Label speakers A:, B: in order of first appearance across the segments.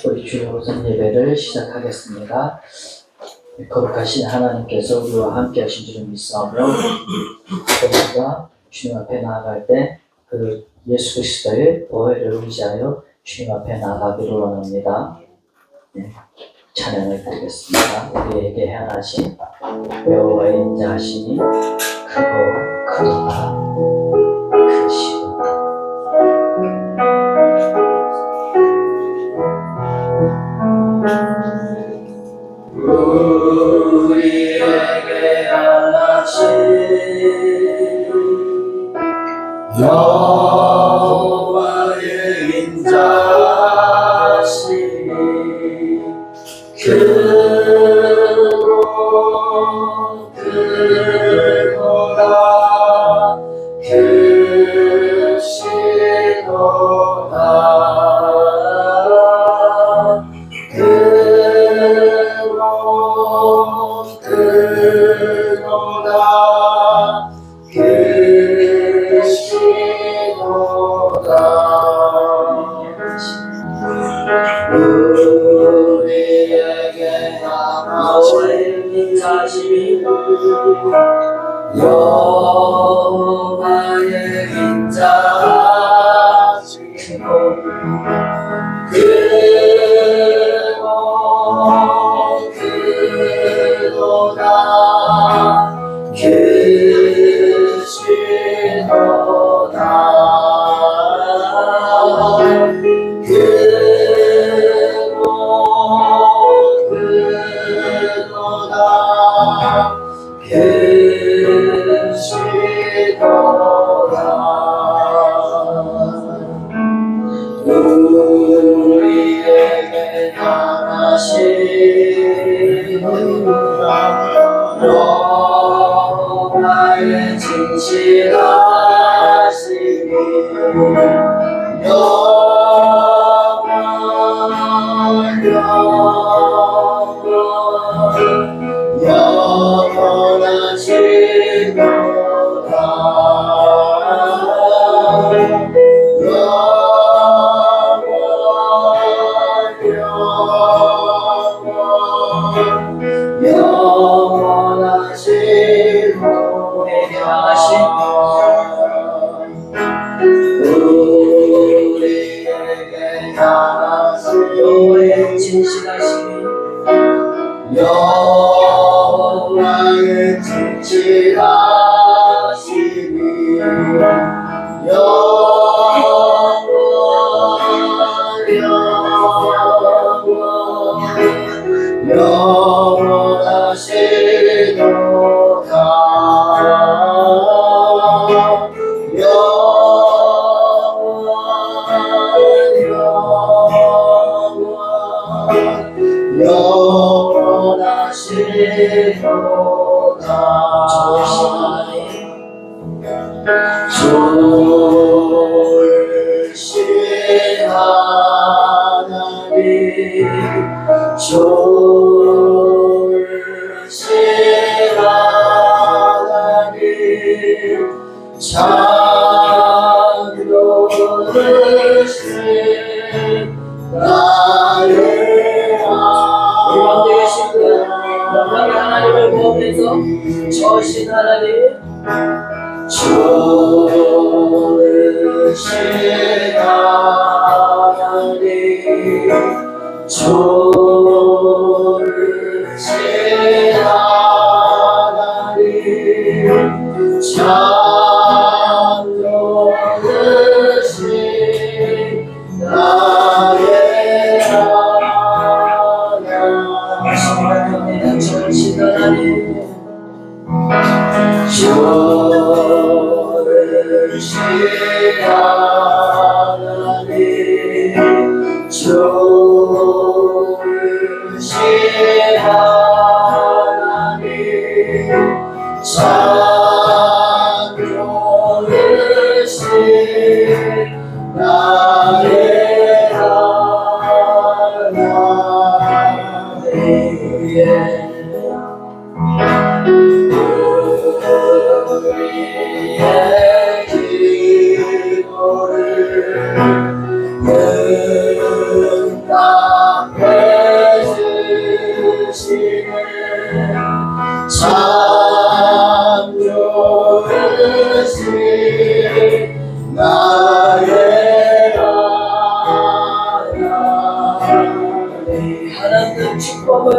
A: 우리 주일 오전 예배를 시작하겠습니다. 거룩하신 하나님께서 우리와 함께 하신 줄을 믿사오며 우리가 주님 앞에 나아갈 때 그 예수 그리스도의 보혈을 의지하여 주님 앞에 나아가기를 원합니다. 찬양을 드리겠습니다. 우리에게 행하신 여호와의 인자하시니 크고 크도다 크시도다. 우리에게 행하신 여호와의 인자하시니 크고 크도다 크시도다. 우리에게 향하신 인자하시니 여호와의 인자하시니 크고 크도다 크시도다. 우리에게 향하신 여호와의 진실하시니 영원하시도다. 우리에게 향하신 여호와의 진실하시니 여호와의 진실하시니 영원하시도다. 좋으신 하나님 좋으신 하나님 참 좋으신 나의 하나님 하나님을 보면서 좋으신 하나님 좋으신 하나님 좋으신 하나님 참 좋으신 나의 하나님 좋으신 하나님 좋으신 하나님 좋으신 하나님 참 좋으신 나의 하나님 나의 하나님 하나님 축복을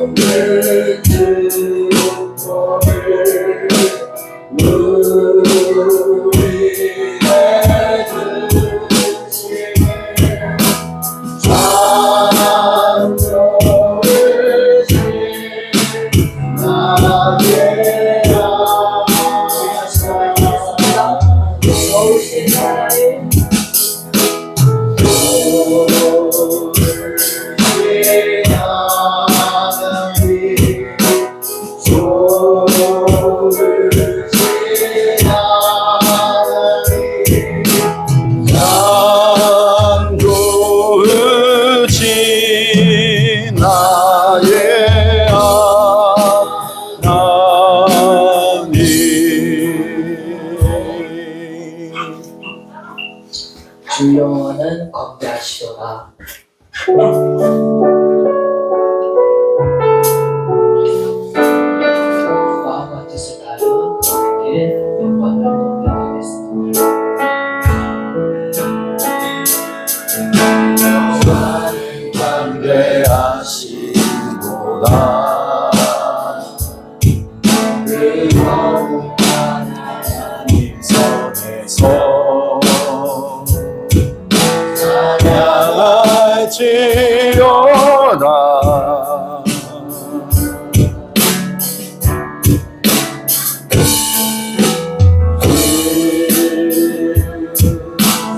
A: 하나님의 축복을 우리에게 주시네 창조의 신 나의 좋으신 하나님 주 영원은 건배하시도다. 마음과 뜻을 다하여 그의 영광을 건배하겠습니다.
B: 관대하시도다 그 거룩한 하나님 성에서 찬양할지어다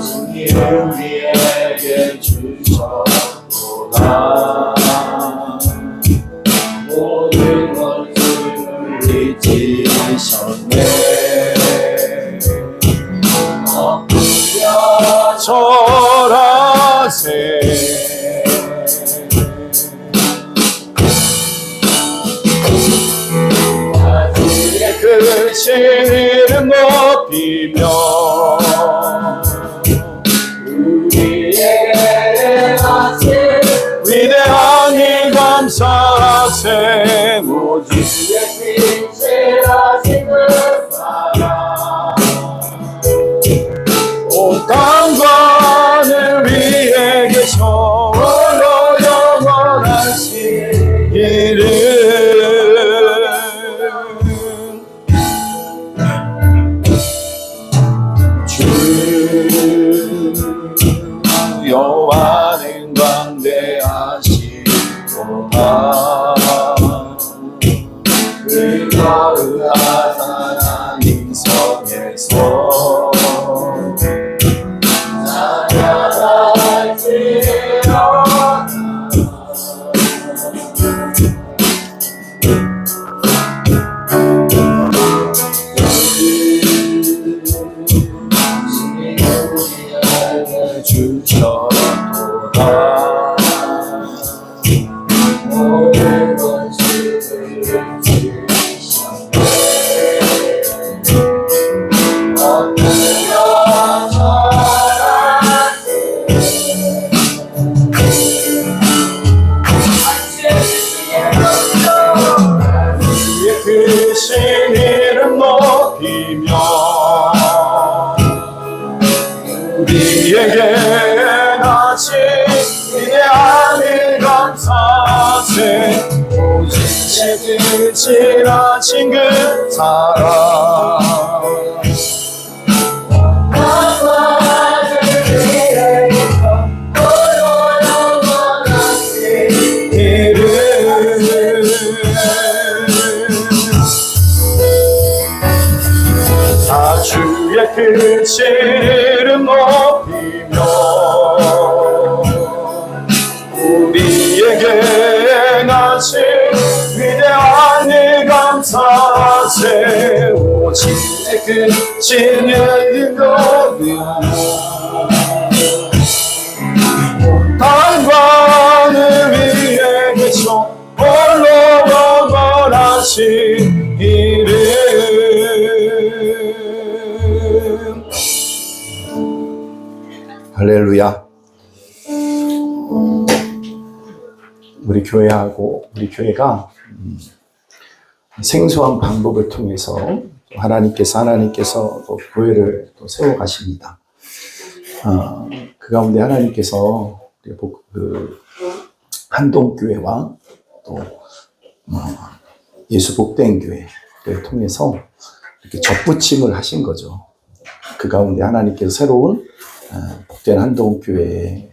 B: 주님을 우리에게 주셨도다 모든 것을 잊으셨네 엎드려 절하세 크신 이름 높이며
A: 우리에게 하신
B: 위대한 일 감사하세 오직
A: 신실하신 그 사랑
B: 온 땅과는 위에 계셔 홀로 영원하신 이름 주 여호와는 광대하시도다 그 거룩한 하나님 성에서 주셨도다
A: 모든 것을 주셨네 엎드려
B: 주의 크신 이름 높이며 우리에게 하신 위대한 일 감사세 오직 제 뜻을 하신 그 사랑 다 주의 크신 이름 높이며 우리에게 행하신 위대한 일 감사세 오직 내 크신 이름 높이며 땅과는 위에 계셔 홀로 영원하신 이름 할렐루야. 우리 교회가 생소한 방법을 통해서 하나님께서 또 교회를 또 세워가십니다. 그 가운데 하나님께서 한동교회와 또 예수 복된 교회를 통해서 이렇게 접붙임을 하신 거죠. 그 가운데 하나님께서 새로운 복된 한동교회를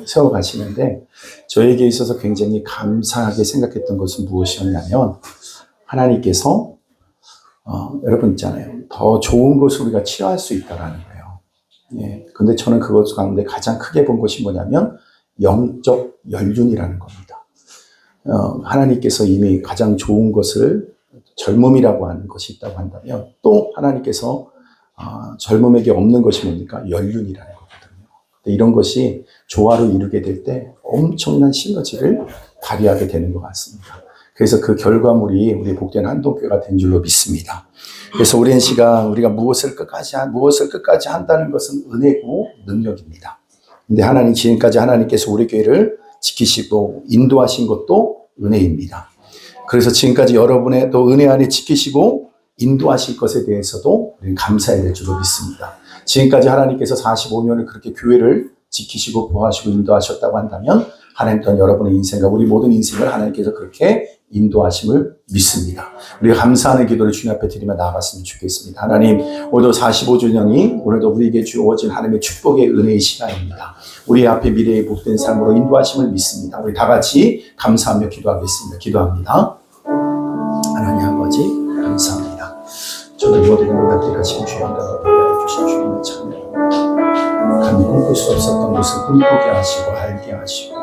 B: 세워가시는데 저에게 있어서 굉장히 감사하게 생각했던 것은 무엇이었냐면 하나님께서 여러분 있잖아요. 더 좋은 것을 우리가 취할 수 있다라는 거예요. 예. 근데 저는 그것 가운데 가장 크게 본 것이 뭐냐면 영적 연륜이라는 겁니다. 하나님께서 이미 가장 좋은 것을 젊음이라고 하는 것이 있다고 한다면 또 하나님께서 젊음에게 없는 것이 뭡니까? 연륜이라는 거거든요. 근데 이런 것이 조화로 이루게 될 때 엄청난 시너지를 발휘하게 되는 것 같습니다. 그래서 그 결과물이 우리 복된 한동교회가 된 줄로 믿습니다. 그래서 오랜 시간 우리가 무엇을 끝까지 한다는 것은 은혜고 능력입니다. 근데 지금까지 하나님께서 우리 교회를 지키시고 인도하신 것도 은혜입니다. 그래서 지금까지 여러분의 또 은혜 안에 지키시고 인도하실 것에 대해서도 우리는 감사해야 될 줄로 믿습니다. 지금까지 하나님께서 45년을 그렇게 교회를 지키시고 보호하시고 인도하셨다고 한다면 하나님 또한 여러분의 인생과 우리 모든 인생을 하나님께서 그렇게 인도하심을 믿습니다. 우리가 감사하는 기도를 주님 앞에 드리며 나아갔으면 좋겠습니다. 하나님, 오늘도 45주년이 오늘도 우리에게 주어진 하나님의 축복의 은혜의 시간입니다. 우리 앞에 미래의 복된 삶으로 인도하심을 믿습니다. 우리 다 같이 감사하며 기도하겠습니다. 기도합니다. 하나님 아버지 감사합니다. 저들 모두가 응답되가 지금 주의 영광을 받아 주신 주님을 찬양합니다. 감히 꿈꿀 수 없었던 것을 꿈꾸게 하시고 알게 하시고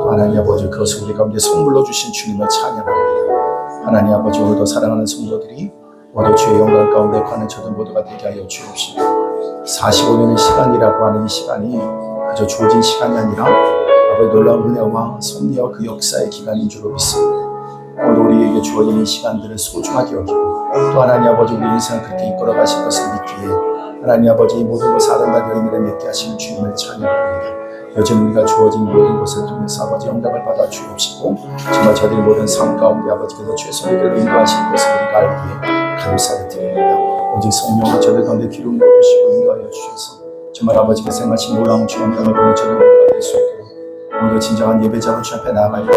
B: 또 하나님 아버지 그것을 우리 가운데 선물로 주신 주님을 찬양합니다. 하나님 아버지 오늘도 사랑하는 성도들이 모두 주의 영광 가운데 가는 저들 모두가 되게 하여 주옵시고 45년의 시간이라고 하는 이 시간이 그저 주어진 시간이 아니라 아버지 놀라운 은혜와 섭리와 그 역사의 기간인 줄로 믿습니다. 오늘 우리에게 주어진 이 시간들을 소중하게 여기고 또 하나님 아버지 우리 인생을 그렇게 이끌어 가실 것을 믿기에 하나님 아버지 이 모든 것을 아름다운 열매를 맺게 하시는 주님을 찬양합니다. 여전히 우리가 주어진 모든 것을 통해서 아버지 영광을 받아 주옵시고 정말 저들의 모든 삶 가운데 아버지께서 최선의 길로 인도하실 것을 우리가 알기에 감사를 드립니다. 오직 성령으로 저들 가운데 기름 부으시고 인도하여 주셔서 정말 아버지께서 행하신 놀라운 주의 영광을 보는 저들 모두가 될 수 있도록 오늘도 진정한 예배자로 주 앞에 나아갈 때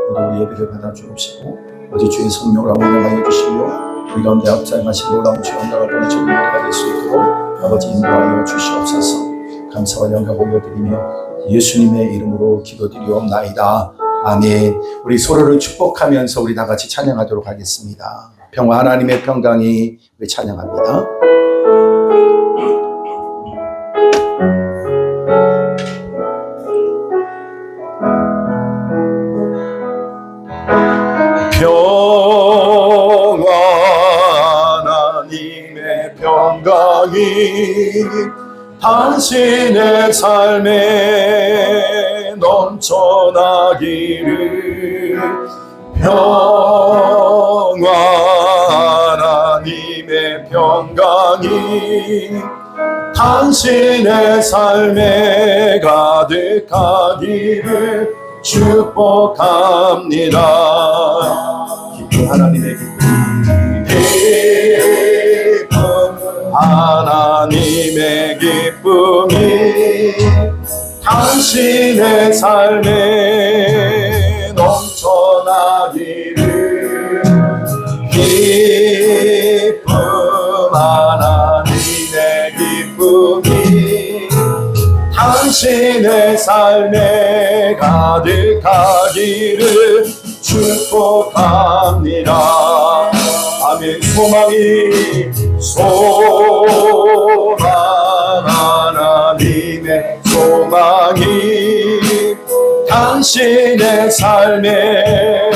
B: 오늘 우리 예배를 받아 주옵시고 오직 주의 성령으로 운행하여 주시며 우리 가운데 앞장하신 놀라운 주의 영광을 보는 저들 모두가 될 수 있도록 아버지 인도하여 주시옵소서. 감사와 영광 올려드리며 예수님의 이름으로 기도드리옵나이다. 아멘. 우리 서로를 축복하면서 우리 다 같이 찬양하도록 하겠습니다. 평화 하나님의 평강이 우리 찬양합니다. 평화 하나님의 평강이 당신의 삶에 넘쳐나기를 평화 하나님의 평강이 당신의 삶에 가득하기를 축복합니다. 기쁨 하나님의 하나님의 기쁨이 당신의 삶에 넘쳐나기를 기쁨 하나님의 기쁨이 당신의 삶에 가득하기를 축복합니다. 아멘. 소망 하나님의 소망이 당신의 삶에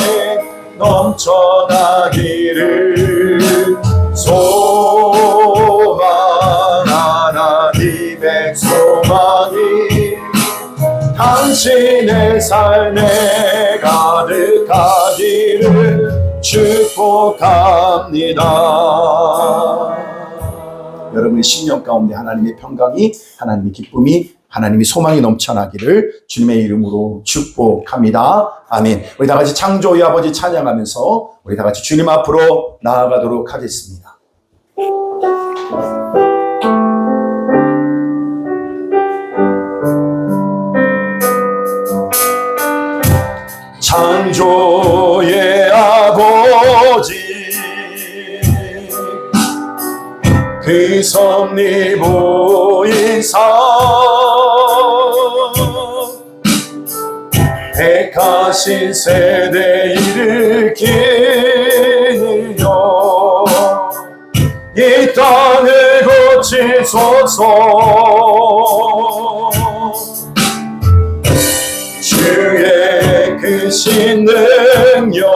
B: 넘쳐나기를 소망 하나님의 소망이 당신의 삶에 가득하기를 축복합니다. 여러분의 심령 가운데 하나님의 평강이 하나님의 기쁨이 하나님이 소망이 넘쳐나기를 주님의 이름으로 축복합니다. 아멘. 우리 다 같이 창조의 아버지 찬양하면서 우리 다 같이 주님 앞으로 나아가도록 하겠습니다. 창조의 아버지 그 섭리 보이사 택하신 세대 일으키려 이 땅을 고치소서. 주의 크신 능력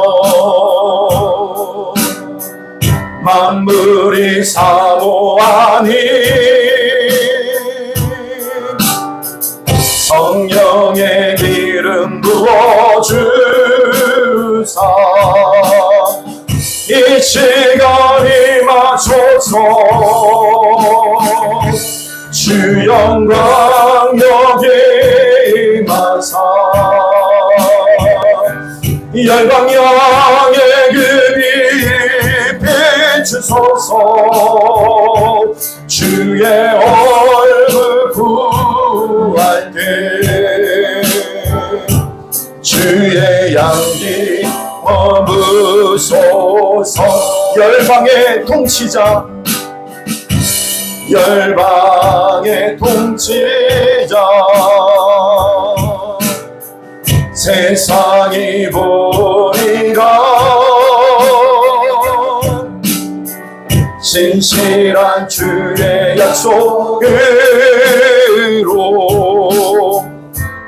B: 만물이 사모하니 성령의 기름 부어주사 이 시간이 마소서. 주 영광 여기 임하사 열방 양의 급이 비추소서. 주의 얼굴 구할 때 주의 양기 머무소서. 열방의 통치자 열방의 통치자 세상이 보리라 신실한 주의 약속으로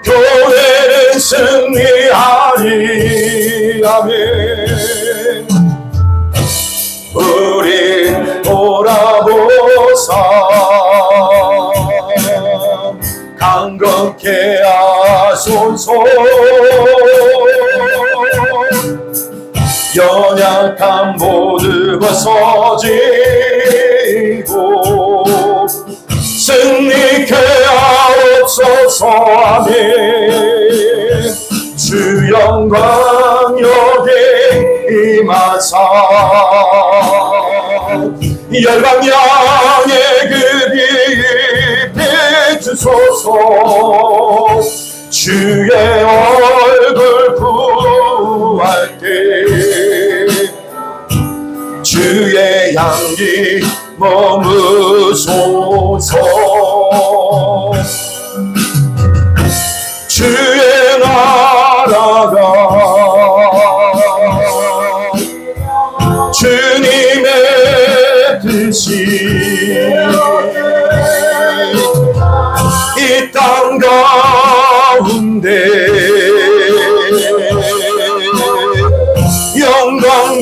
B: 교회는 승리하리. 아멘. 우리 돌아보사 강건케 하소서. 연약한 모두 벗어지고 승리케 하옵소서. 아멘. 주 영광 여기 임하사 열방 양의 급이 비추소서. 주의 얼굴 구할 때 주의 향기 머무소서. 주의 나라가 주님의 뜻이 이 땅 가운데 영광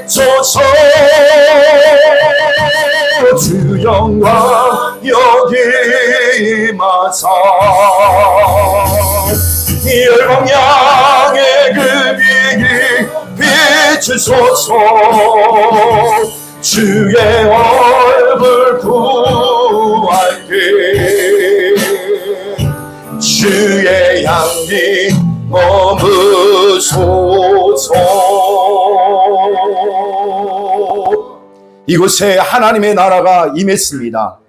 B: 보이소서. 주 영광 여기 임하사 열방 양의 급이 비추소서. 주의 얼굴 구할 때 주의 향기 머무소서. 이곳에 하나님의 나라가 임했습니다.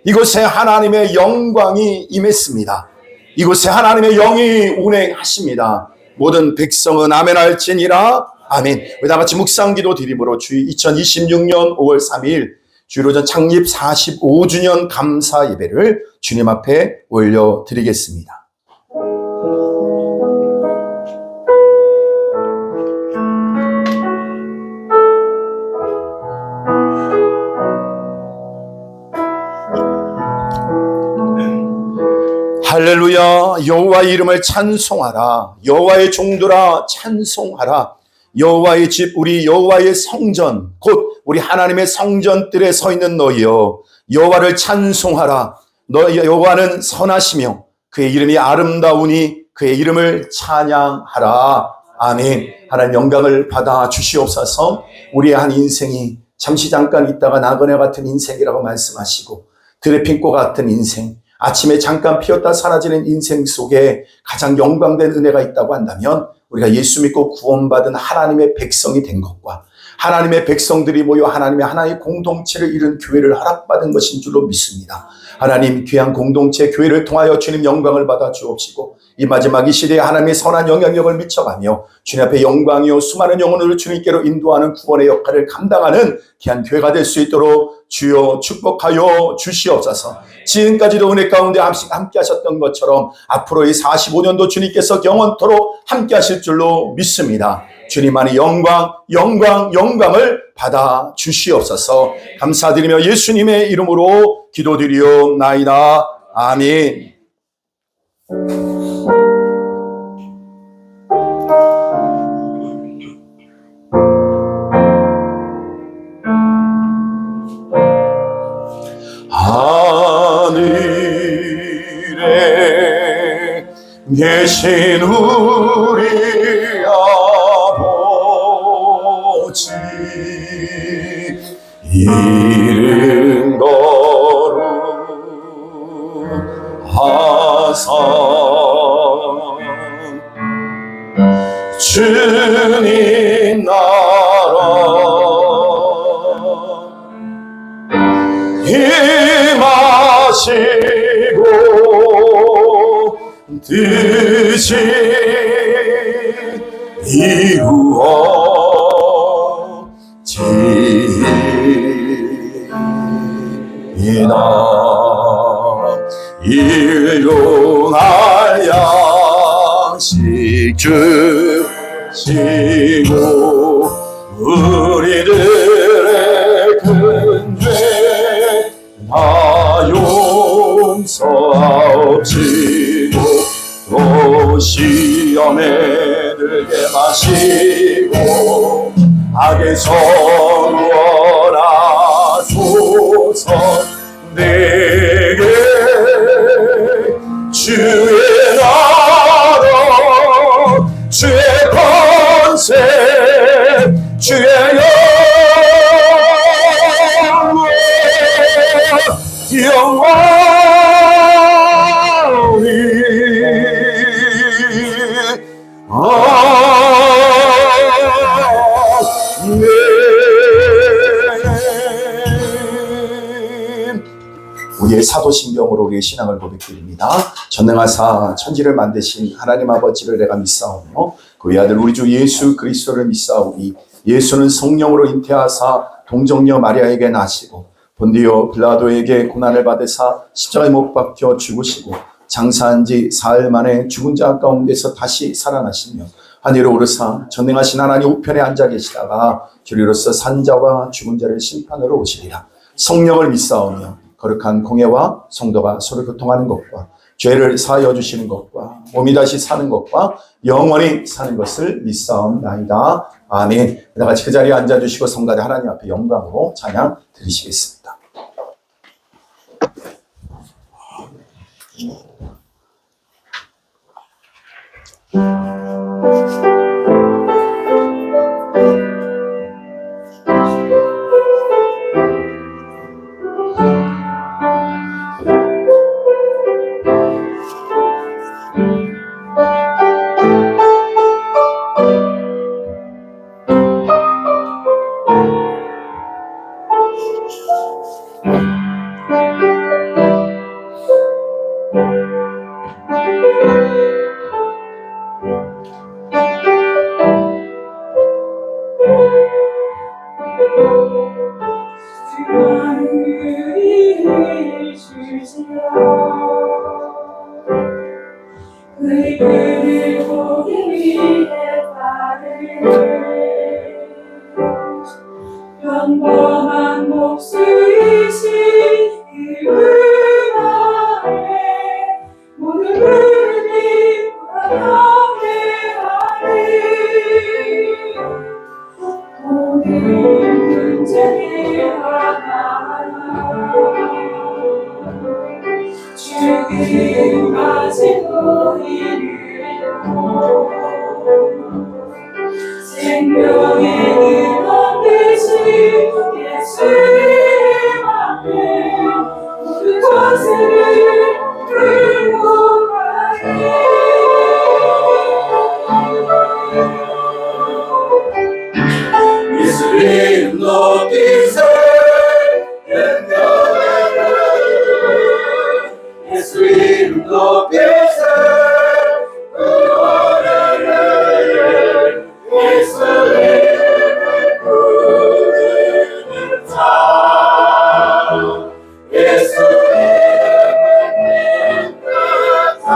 B: 이곳에 하나님의 영광이 임했습니다. 이곳에 하나님의 영이 운행하십니다. 모든 백성은 아멘할지니라. 아멘. 우리 다 같이 묵상기도 드림으로 주의 2026년 5월 3일 주일오전 창립 45주년 감사 예배를 주님 앞에 올려드리겠습니다. 할렐루야. 여호와의 이름을 찬송하라. 여호와의 종들아 찬송하라. 여호와의 집 우리 여호와의 성전 곧 우리 하나님의 성전뜰에 서 있는 너희여 여호와를 찬송하라. 여호와는 선하시며 그의 이름이 아름다우니 그의 이름을 찬양하라. 아멘. 하나님 영광을 받아 주시옵소서. 우리의 한 인생이 잠시 잠깐 있다가 나그네 같은 인생이라고 말씀하시고 들에 핀꽃 같은 인생, 아침에 잠깐 피었다 사라지는 인생 속에 가장 영광된 은혜가 있다고 한다면 우리가 예수 믿고 구원받은 하나님의 백성이 된 것과 하나님의 백성들이 모여 하나님의 하나의 공동체를 이룬 교회를 허락받은 것인 줄로 믿습니다. 하나님 귀한 공동체 교회를 통하여 주님 영광을 받아 주옵시고 이 마지막 이 시대에 하나님의 선한 영향력을 미쳐가며 주님 앞에 영광이요 수많은 영혼을 주님께로 인도하는 구원의 역할을 감당하는 귀한 교회가 될 수 있도록 주여 축복하여 주시옵소서. 지금까지도 은혜 가운데 함께 하셨던 것처럼 앞으로의 45년도 주님께서 영원토록 함께 하실 줄로 믿습니다. 주님만이 영광을 받아 주시옵소서. 감사드리며 예수님의 이름으로 기도드리옵나이다. 아멘. 하늘에 계신 우리 아버지 이름 거룩하사 주님 나라 임하시고 뜻이 이루어지이다. 일용할 양식 주시고 우리들의 큰 죄 다 용서하옵시고 또 시험에 들게 마시고 악에서 구원하소서. 내게 주의 나라 주의 권세 주의 영원히 아멘. 우리의 사도신경으로 우리의 신앙을 고백드립니다. 전능하사 천지를 만드신 하나님 아버지를 내가 믿사오며 그의 아들 우리 주 예수 그리스도를 믿사오니 예수는 성령으로 잉태하사 동정녀 마리아에게 나시고 본디오 빌라도에게 고난을 받으사 십자가에 못 박혀 죽으시고 장사한 지 사흘 만에 죽은 자 가운데서 다시 살아나시며 하늘로 오르사 전능하신 하나님 우편에 앉아 계시다가 주리로서 산자와 죽은 자를 심판으로 오시리라. 성령을 믿사오며 거룩한 공예와 성도가 서로 교통하는 것과 죄를 사하여 주시는 것과 몸이 다시 사는 것과 영원히 사는 것을 믿사옵나이다. 아멘. 다 같이 그 자리에 앉아주시고 성가대 하나님 앞에 영광으로 찬양 드리시겠습니다.
A: 평범한 목수이신 그 은하에 모든 은이 경배하리. 모든 문제를 하나하나 지금까지 보이는 생명의 은원 되신 예수님 앞에 모든 권세를 예수 이름 높이세 예수 이름 높이세 예수 이름을 부르는 자 예수 이름을 믿는 자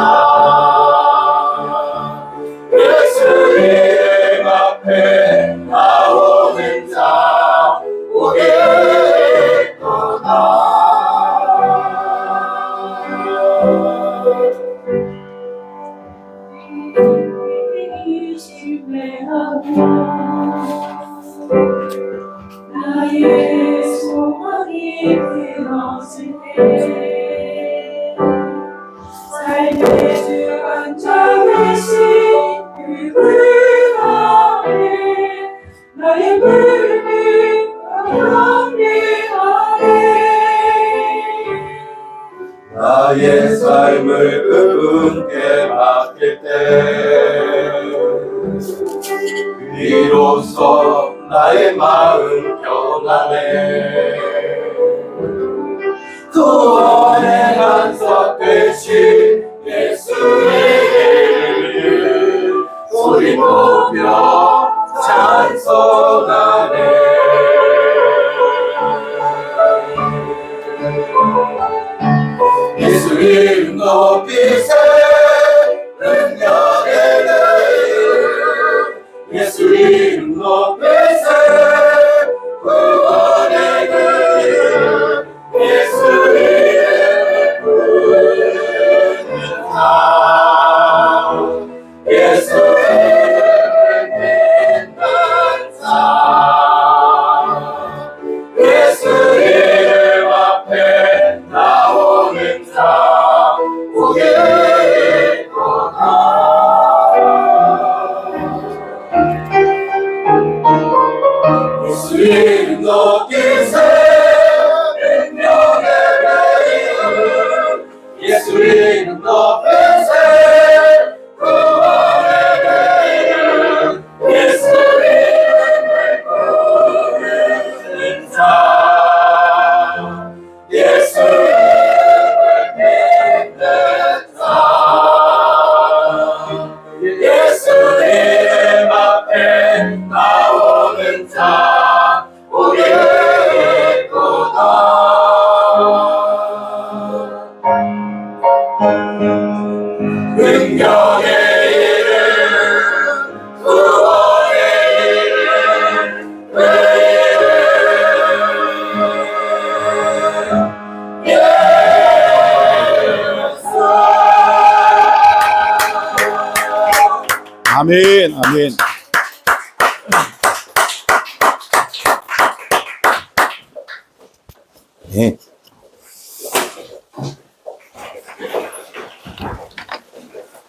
A: 예수 이름 앞에 나오는 자 오겠구나 나의 소망이 끊어질 때 삶의 주 안정하신 그분 안에 나의 삶을 정리하네 나의 삶을 그분께 맡길 때 비로소 나의 마음 변하네 구원의 반석 되신 예수의 이름을 소리 높여 찬송하네 예수 이름 높이세 능력의 이름 예수 이름 높이세 구원의 이름 예수 이름을 부르는 자 예수 이름을 믿는 자 예수 이름 앞에 나오는 자 오겠구나 예수 이름 높이세 능력의 이름 예수 이름 높이세 구원의 이름 예수 이름을 부르는 자 예수 이름을 믿는 자 예수 이름 앞에 나오는 자 오겠구나 능력의 이름 구원의 이름 그 이름 예수
B: 아멘, 아멘. 네.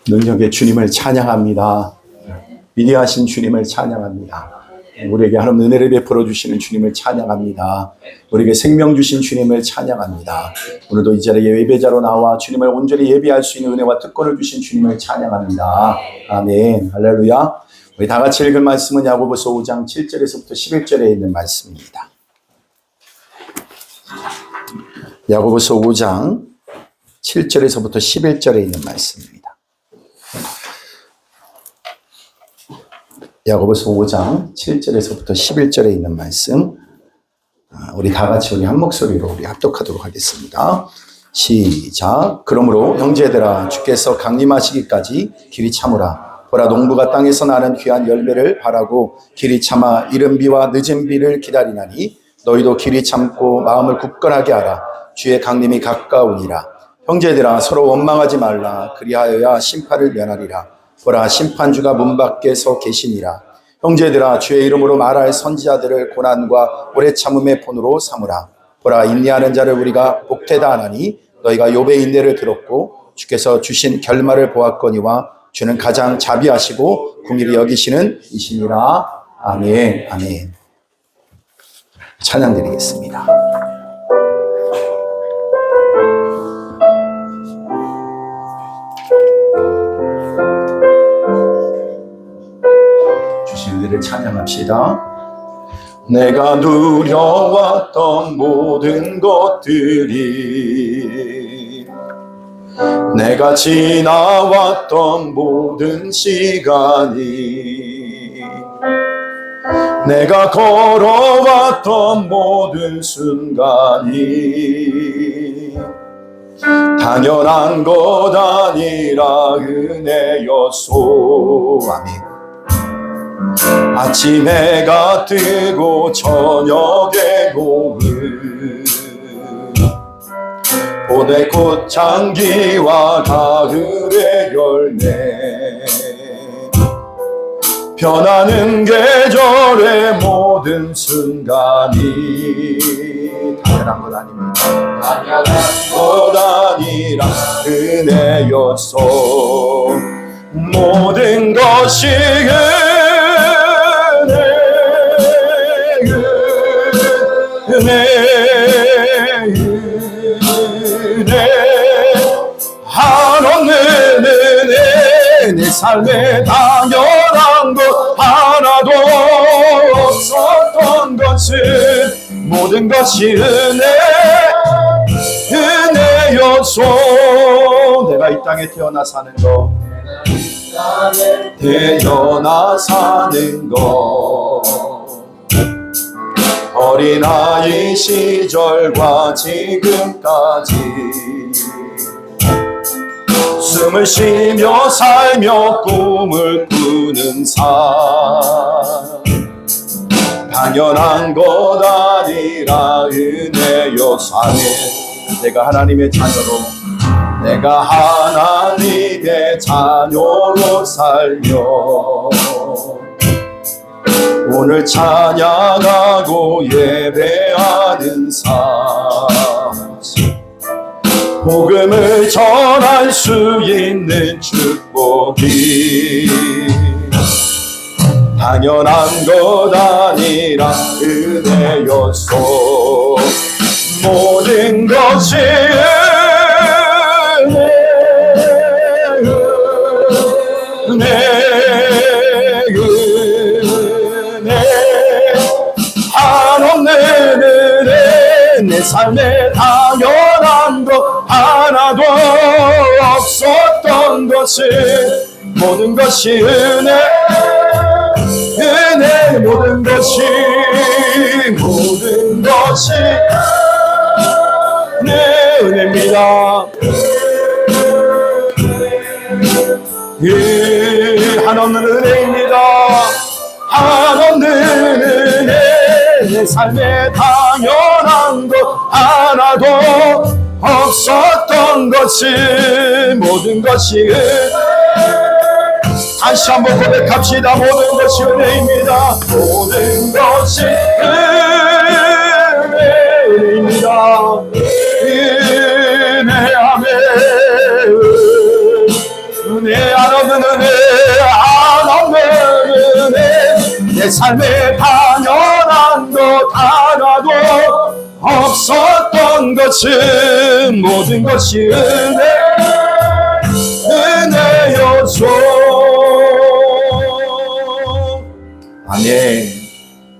B: 능력의 주님을 찬양합니다. 위대하신 주님을 찬양합니다. 우리에게 하나님 은혜를 베풀어 주시는 주님을 찬양합니다. 우리에게 생명 주신 주님을 찬양합니다. 오늘도 이 자리에 예배자로 나와 주님을 온전히 예배할 수 있는 은혜와 특권을 주신 주님을 찬양합니다. 아멘. 할렐루야. 우리 다 같이 읽을 말씀은 야고보서 5장 7절에서부터 11절에 있는 말씀입니다. 야고보서 5장 7절에서부터 11절에 있는 말씀입니다. 야고보서 5장 7절에서부터 11절에 있는 말씀, 우리 다 같이 우리 한 목소리로 우리 합독하도록 하겠습니다. 시작. 그러므로 형제들아 주께서 강림하시기까지 길이 참으라. 보라 농부가 땅에서 나는 귀한 열매를 바라고 길이 참아 이른 비와 늦은 비를 기다리나니 너희도 길이 참고 마음을 굳건하게 하라. 주의 강림이 가까우니라. 형제들아 서로 원망하지 말라. 그리하여야 심판을 면하리라. 보라 심판주가 문 밖에 서 계시니라. 형제들아 주의 이름으로 말할 선지자들을 고난과 오래 참음의 본으로 삼으라. 보라 인내하는 자를 우리가 복되다 하나니 너희가 욥의 인내를 들었고 주께서 주신 결말을 보았거니와 주는 가장 자비하시고 긍휼히 여기시는 이시니라. 아멘. 아멘. 찬양 드리겠습니다. 주신 은혜를 찬양합시다. 내가 누려왔던 모든 것들이, 내가 지나왔던 모든 시간이, 내가 걸어왔던 모든 순간이 당연한 것 아니라 은혜였소. 아멘. 아침 해가 뜨고 저녁에 노을, 봄의 꽃향기와 가을의 열매, 변하는 계절의 모든 순간이 당연한 것 아닙니다. 당연한 것 아니라 은혜였소. 모든 것이 은혜 한없는 은혜. 내 삶에 당연한 것 하나도 없었던 것은 모든 것이 은혜였소. 내가 이 땅에 태어나 사는 것, 태어나 사는 것, 어린아이 시절과 지금까지 숨을 쉬며 살며 꿈을 꾸는 삶, 당연한 것 아니라 은혜였소. 아멘. 내가 하나님의 자녀로, 내가 하나님의 자녀로 살며 오늘 찬양하고 예배하는 삶, 복음을 전할 수 있는 축복이 당연한 것 아니라 은혜였소. 모든 것이 한없는 은혜. 내 삶에 당연한 것 하나도 없었던 것은 모든 것이 은혜. 모든 것이 내 은혜입니다. 한없는 은혜입니다. 한없는 은혜. 내 삶에 당연한 것 하나도 없었던 것은 모든 것이 다시 한번 고백합시다. 모든 것이 은혜입니다. 모든 것이 은혜입니다. 은혜하네. 은혜 한없는 은혜. 한없는 은혜. 내 삶에 당연한 것 하나도 없었던 것은 모든 것이 은혜였소. 아멘.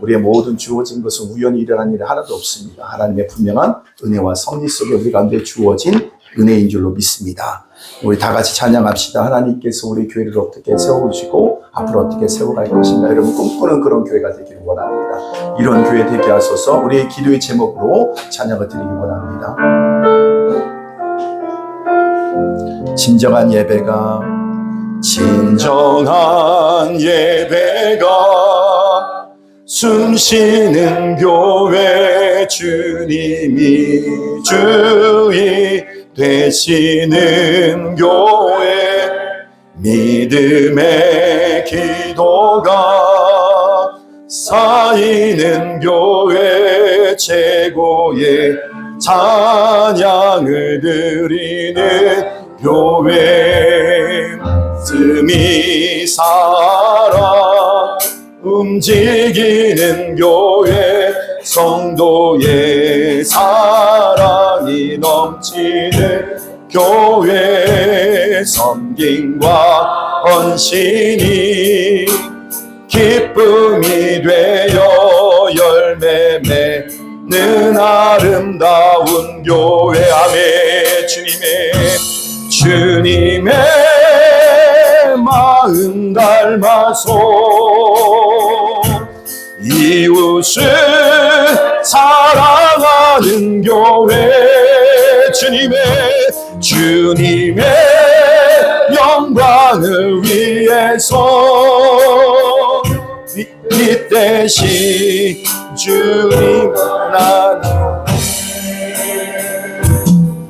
B: 우리의 모든 주어진 것은 우연히 일어난 일이 하나도 없습니다. 하나님의 분명한 은혜와 섭리 속에 우리 가운데 주어진 은혜인 줄로 믿습니다. 우리 다 같이 찬양합시다. 하나님께서 우리 교회를 어떻게 세워주시고 앞으로 어떻게 세워갈 것인가, 여러분 꿈꾸는 그런 교회가 되기를 원합니다. 이런 교회 되게 하소서. 우리의 기도의 제목으로 찬양을 드리기 원합니다. 진정한 예배가 숨쉬는 교회, 주님이 주의 되시는 교회, 믿음의 기도가 쌓이는 교회, 최고의 찬양을 드리는 교회, 틈이 살아 움직이는 교회, 성도의 사랑이 넘치는 교회, 섬김과 헌신이 기쁨이 되어 열매 맺는 아름다운 교회. 아멘. 주님의 마음 닮아서 이웃을 사랑하는 교회. 주님의 영광을 위해서 빛 대신 주님 나는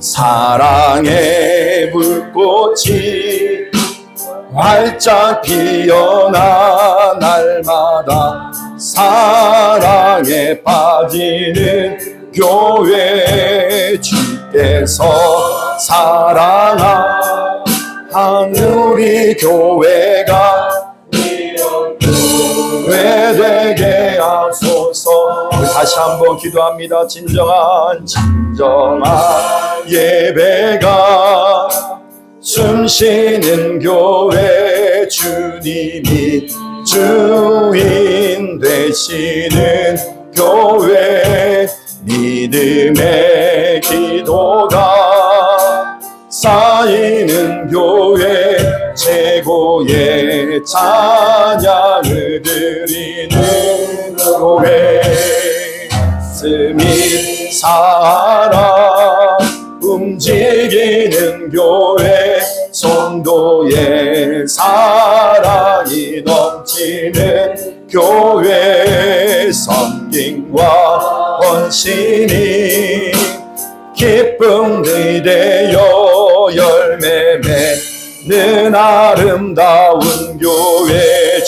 B: 사랑의 불꽃이 활짝 피어나 날마다 사랑에 빠지는 교회. 주께서 사랑한 우리 교회가 이런 교회 되게 하소서. 다시 한번 기도합니다. 진정한 예배가 숨쉬는 교회. 주님이 주인 되시는 교회. 믿음의 기도가 쌓이는 교회. 최고의 찬양을 드리는 교회. 가슴이 살아 움직이는 교회. 성도의 사랑이 넘치는 교회. 섬김과 헌신이 기쁨이 되어 열매 맺는 아름다운 교회.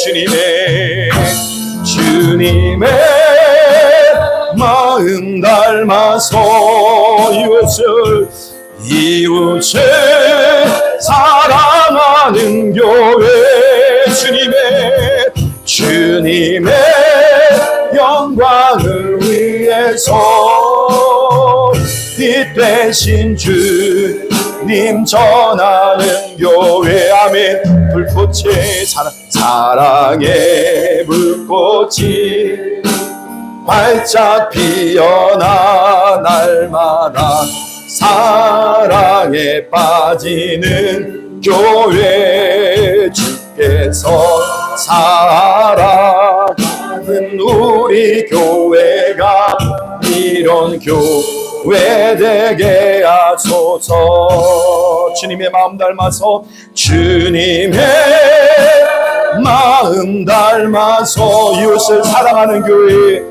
B: 주님의 마음 닮아서 이웃을 사랑하는 교회. 주님의 영광을 위해서 빛 대신 주님 전하는 교회. 아멘. 불꽃이 사랑의 불꽃이 활짝 피어나 날마다 사랑에 빠지는 교회. 주께서 사랑하는 우리 교회가 이런 교회 되게 하소서. 주님의 마음 닮아서 이웃을 사랑하는 교회.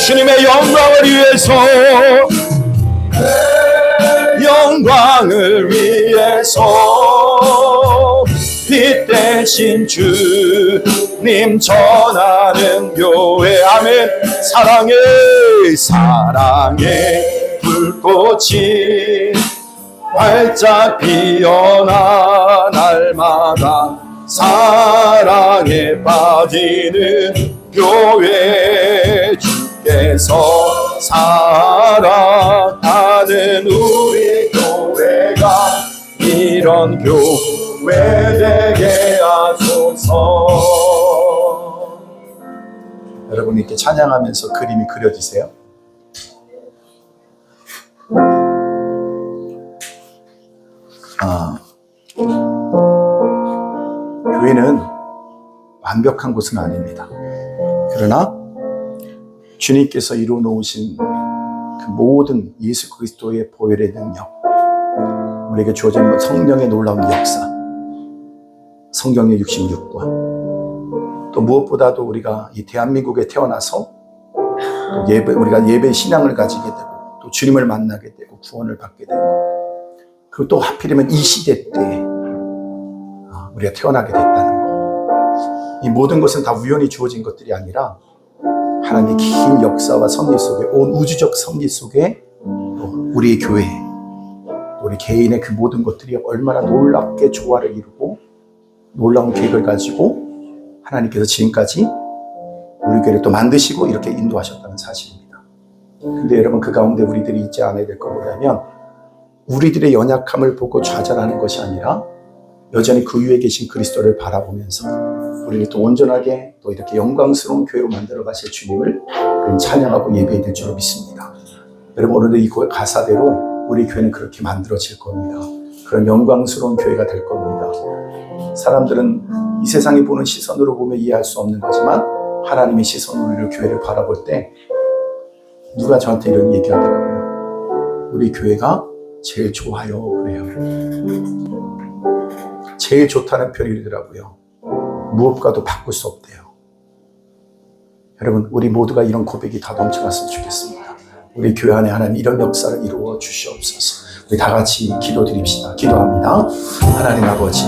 B: 주님의 영광을 위해서 빛 대신 주님 전하는 교회. 아멘. 사랑의 불꽃이 활짝 피어나 날마다 사랑에 빠지는 교회. 주께서 사랑하는 우리 교회가 이런 교회 되게 하소서. 여러분 이렇게 찬양하면서 그림이 그려지세요? 교회는 완벽한 곳은 아닙니다. 그러나 주님께서 이루어 놓으신 그 모든 예수 그리스도의 보혈의 능력, 우리에게 주어진 성령의 놀라운 역사, 성경의 66권, 또 무엇보다도 우리가 이 대한민국에 태어나서 우리가 예배 신앙을 가지게 되고 또 주님을 만나게 되고 구원을 받게 되고, 그리고 또 하필이면 이 시대 때 우리가 태어나게 됐다는 것. 이 모든 것은 다 우연히 주어진 것들이 아니라 하나님의 긴 역사와 섭리 속에, 온 우주적 섭리 속에 또 우리의 교회, 우리 개인의 그 모든 것들이 얼마나 놀랍게 조화를 이루고 놀라운 계획을 가지고 하나님께서 지금까지 우리 교회를 또 만드시고 이렇게 인도하셨다는 사실입니다. 근데 여러분, 그 가운데 우리들이 잊지 않아야 될 것 뭐냐면, 우리들의 연약함을 보고 좌절하는 것이 아니라 여전히 그 위에 계신 그리스도를 바라보면서 우리를 또 온전하게 또 이렇게 영광스러운 교회로 만들어 가실 주님을 찬양하고 예배해야 될 줄로 믿습니다. 여러분, 오늘도 이 가사대로 우리 교회는 그렇게 만들어질 겁니다. 그런 영광스러운 교회가 될 겁니다. 사람들은 이 세상이 보는 시선으로 보면 이해할 수 없는 거지만 하나님의 시선으로 우리를 교회를 바라볼 때 누가 저한테 이런 얘기 하더라고요. 우리 교회가 제일 좋아요 그래요. 제일 좋다는 표현이더라고요. 무엇과도 바꿀 수 없대요. 여러분, 우리 모두가 이런 고백이 다 넘쳐났으면 좋겠습니다. 우리 교회 안에 하나님 이런 역사를 이루어 주시옵소서. 우리 다 같이 기도드립시다. 기도합니다. 하나님 아버지,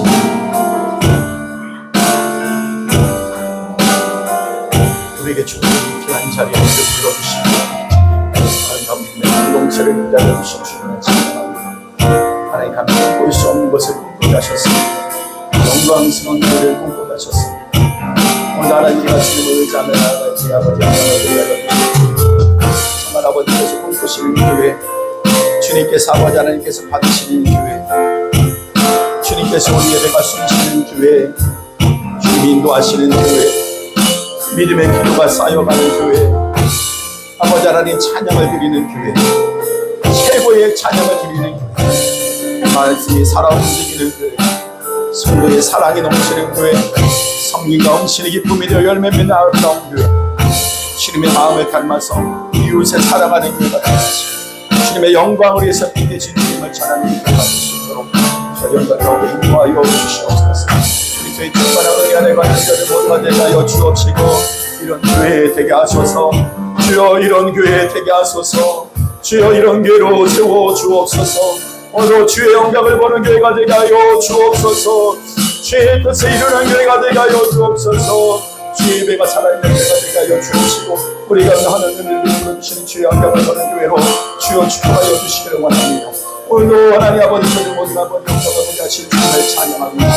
B: 우리에게 주신 귀한 자리에 우리를 불러주시고 하나님 공동체를 기다려주신 주님을 찬양합니다. 하나님 감히 볼 수 없는 것을 꿈꾸셨습니다. 영광스러운 교회를 꿈꾸셨습니다. 오늘 하나님과 주님을 의지하며 나아갈지 아버지 하나님을 정말 아버지께서 꿈꾸시는 교회, 주님께서 아버지 하나님께서 받으시는 교회, 주님께서 우리 예배가 숨쉬는 교회, 주님이 인도하시는 교회, 믿음의 기도가 쌓여가는 교회, 아버지 하나님 찬양을 드리는 교회, 최고의 찬양을 드리는 교회, 말씀이 살아 움직이는 교회, 성도의 사랑이 넘치는 교회, 성령과 헌신의 기쁨이 되어 열매 맺는 아름다운 교회, 주님의 마음을 닮아서 이웃을 사랑하는 교회가 되시고 주님의 영광을 위해서 빛내신 주님을 찬양하는 교회가 될 수 있도록 저희가 가운데 인도하여 주시옵소서. 우리 교회 충만한 은혜 안에 관한 자를 모두가 되게 하여 주옵시고 이런 교회에 되게 하소서. 주여 이런 교회에 되게 하소서. 주여 이런 교회로 세워 주옵소서. 오늘 주의 영광을 보는 교회가 되게 하여 주옵소서. 주의 뜻을 이루는 교회가 되게 하여 주옵소서. 주의 예배가 살아있는 교회가 되게 하여 주옵시고 우리가 하는 은혜를 불러주시는 주의 영광을 보는 교회로 주여 축복하여 주시기를 원합니다. 오늘도 하나님 아버지 저희 모두가 아버지 영광을 보게 하실 주님을 찬양합니다.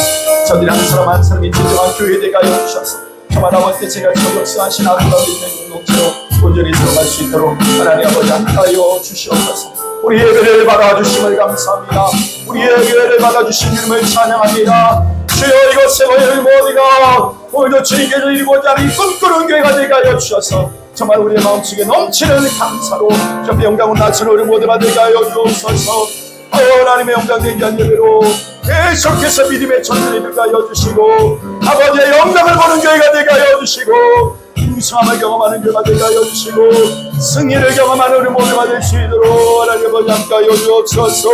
B: 저들이 한 사람 한 사람이 진정한 교회 되게 하여 주셔서 저만 아버지 제가 저격수하신 아름다운 믿는 공동체로 온전히 들어갈 수 있도록 하나님 아버지 함께하여 주시옵소서. 우리 예배를 받아주심을 감사합니다. 우리 예배를 받아주신 주님을 찬양합니다. 주여 이곳에 모여있는 모두가 오늘도 주님께서 이루고자 하는 꿈꾸는 교회가 되게 하여 주셔서 정말 우리의 마음속에 넘치는 감사로 저 영광을 낮추는 우리 모두가 되게 하여 주옵소서. 하나님의 영광 되게 한 예배로 계속해서 믿음의 전진이 되게 하여 주시고 아버지의 영광을 보는 교회가 되게 하여 주시고 풍성함을 경험하는 교회가 되게 하여 주시고 승리를 경험하는 우리 모두가 될 수 있도록 하나님 아버지 함께 하여 주옵소서.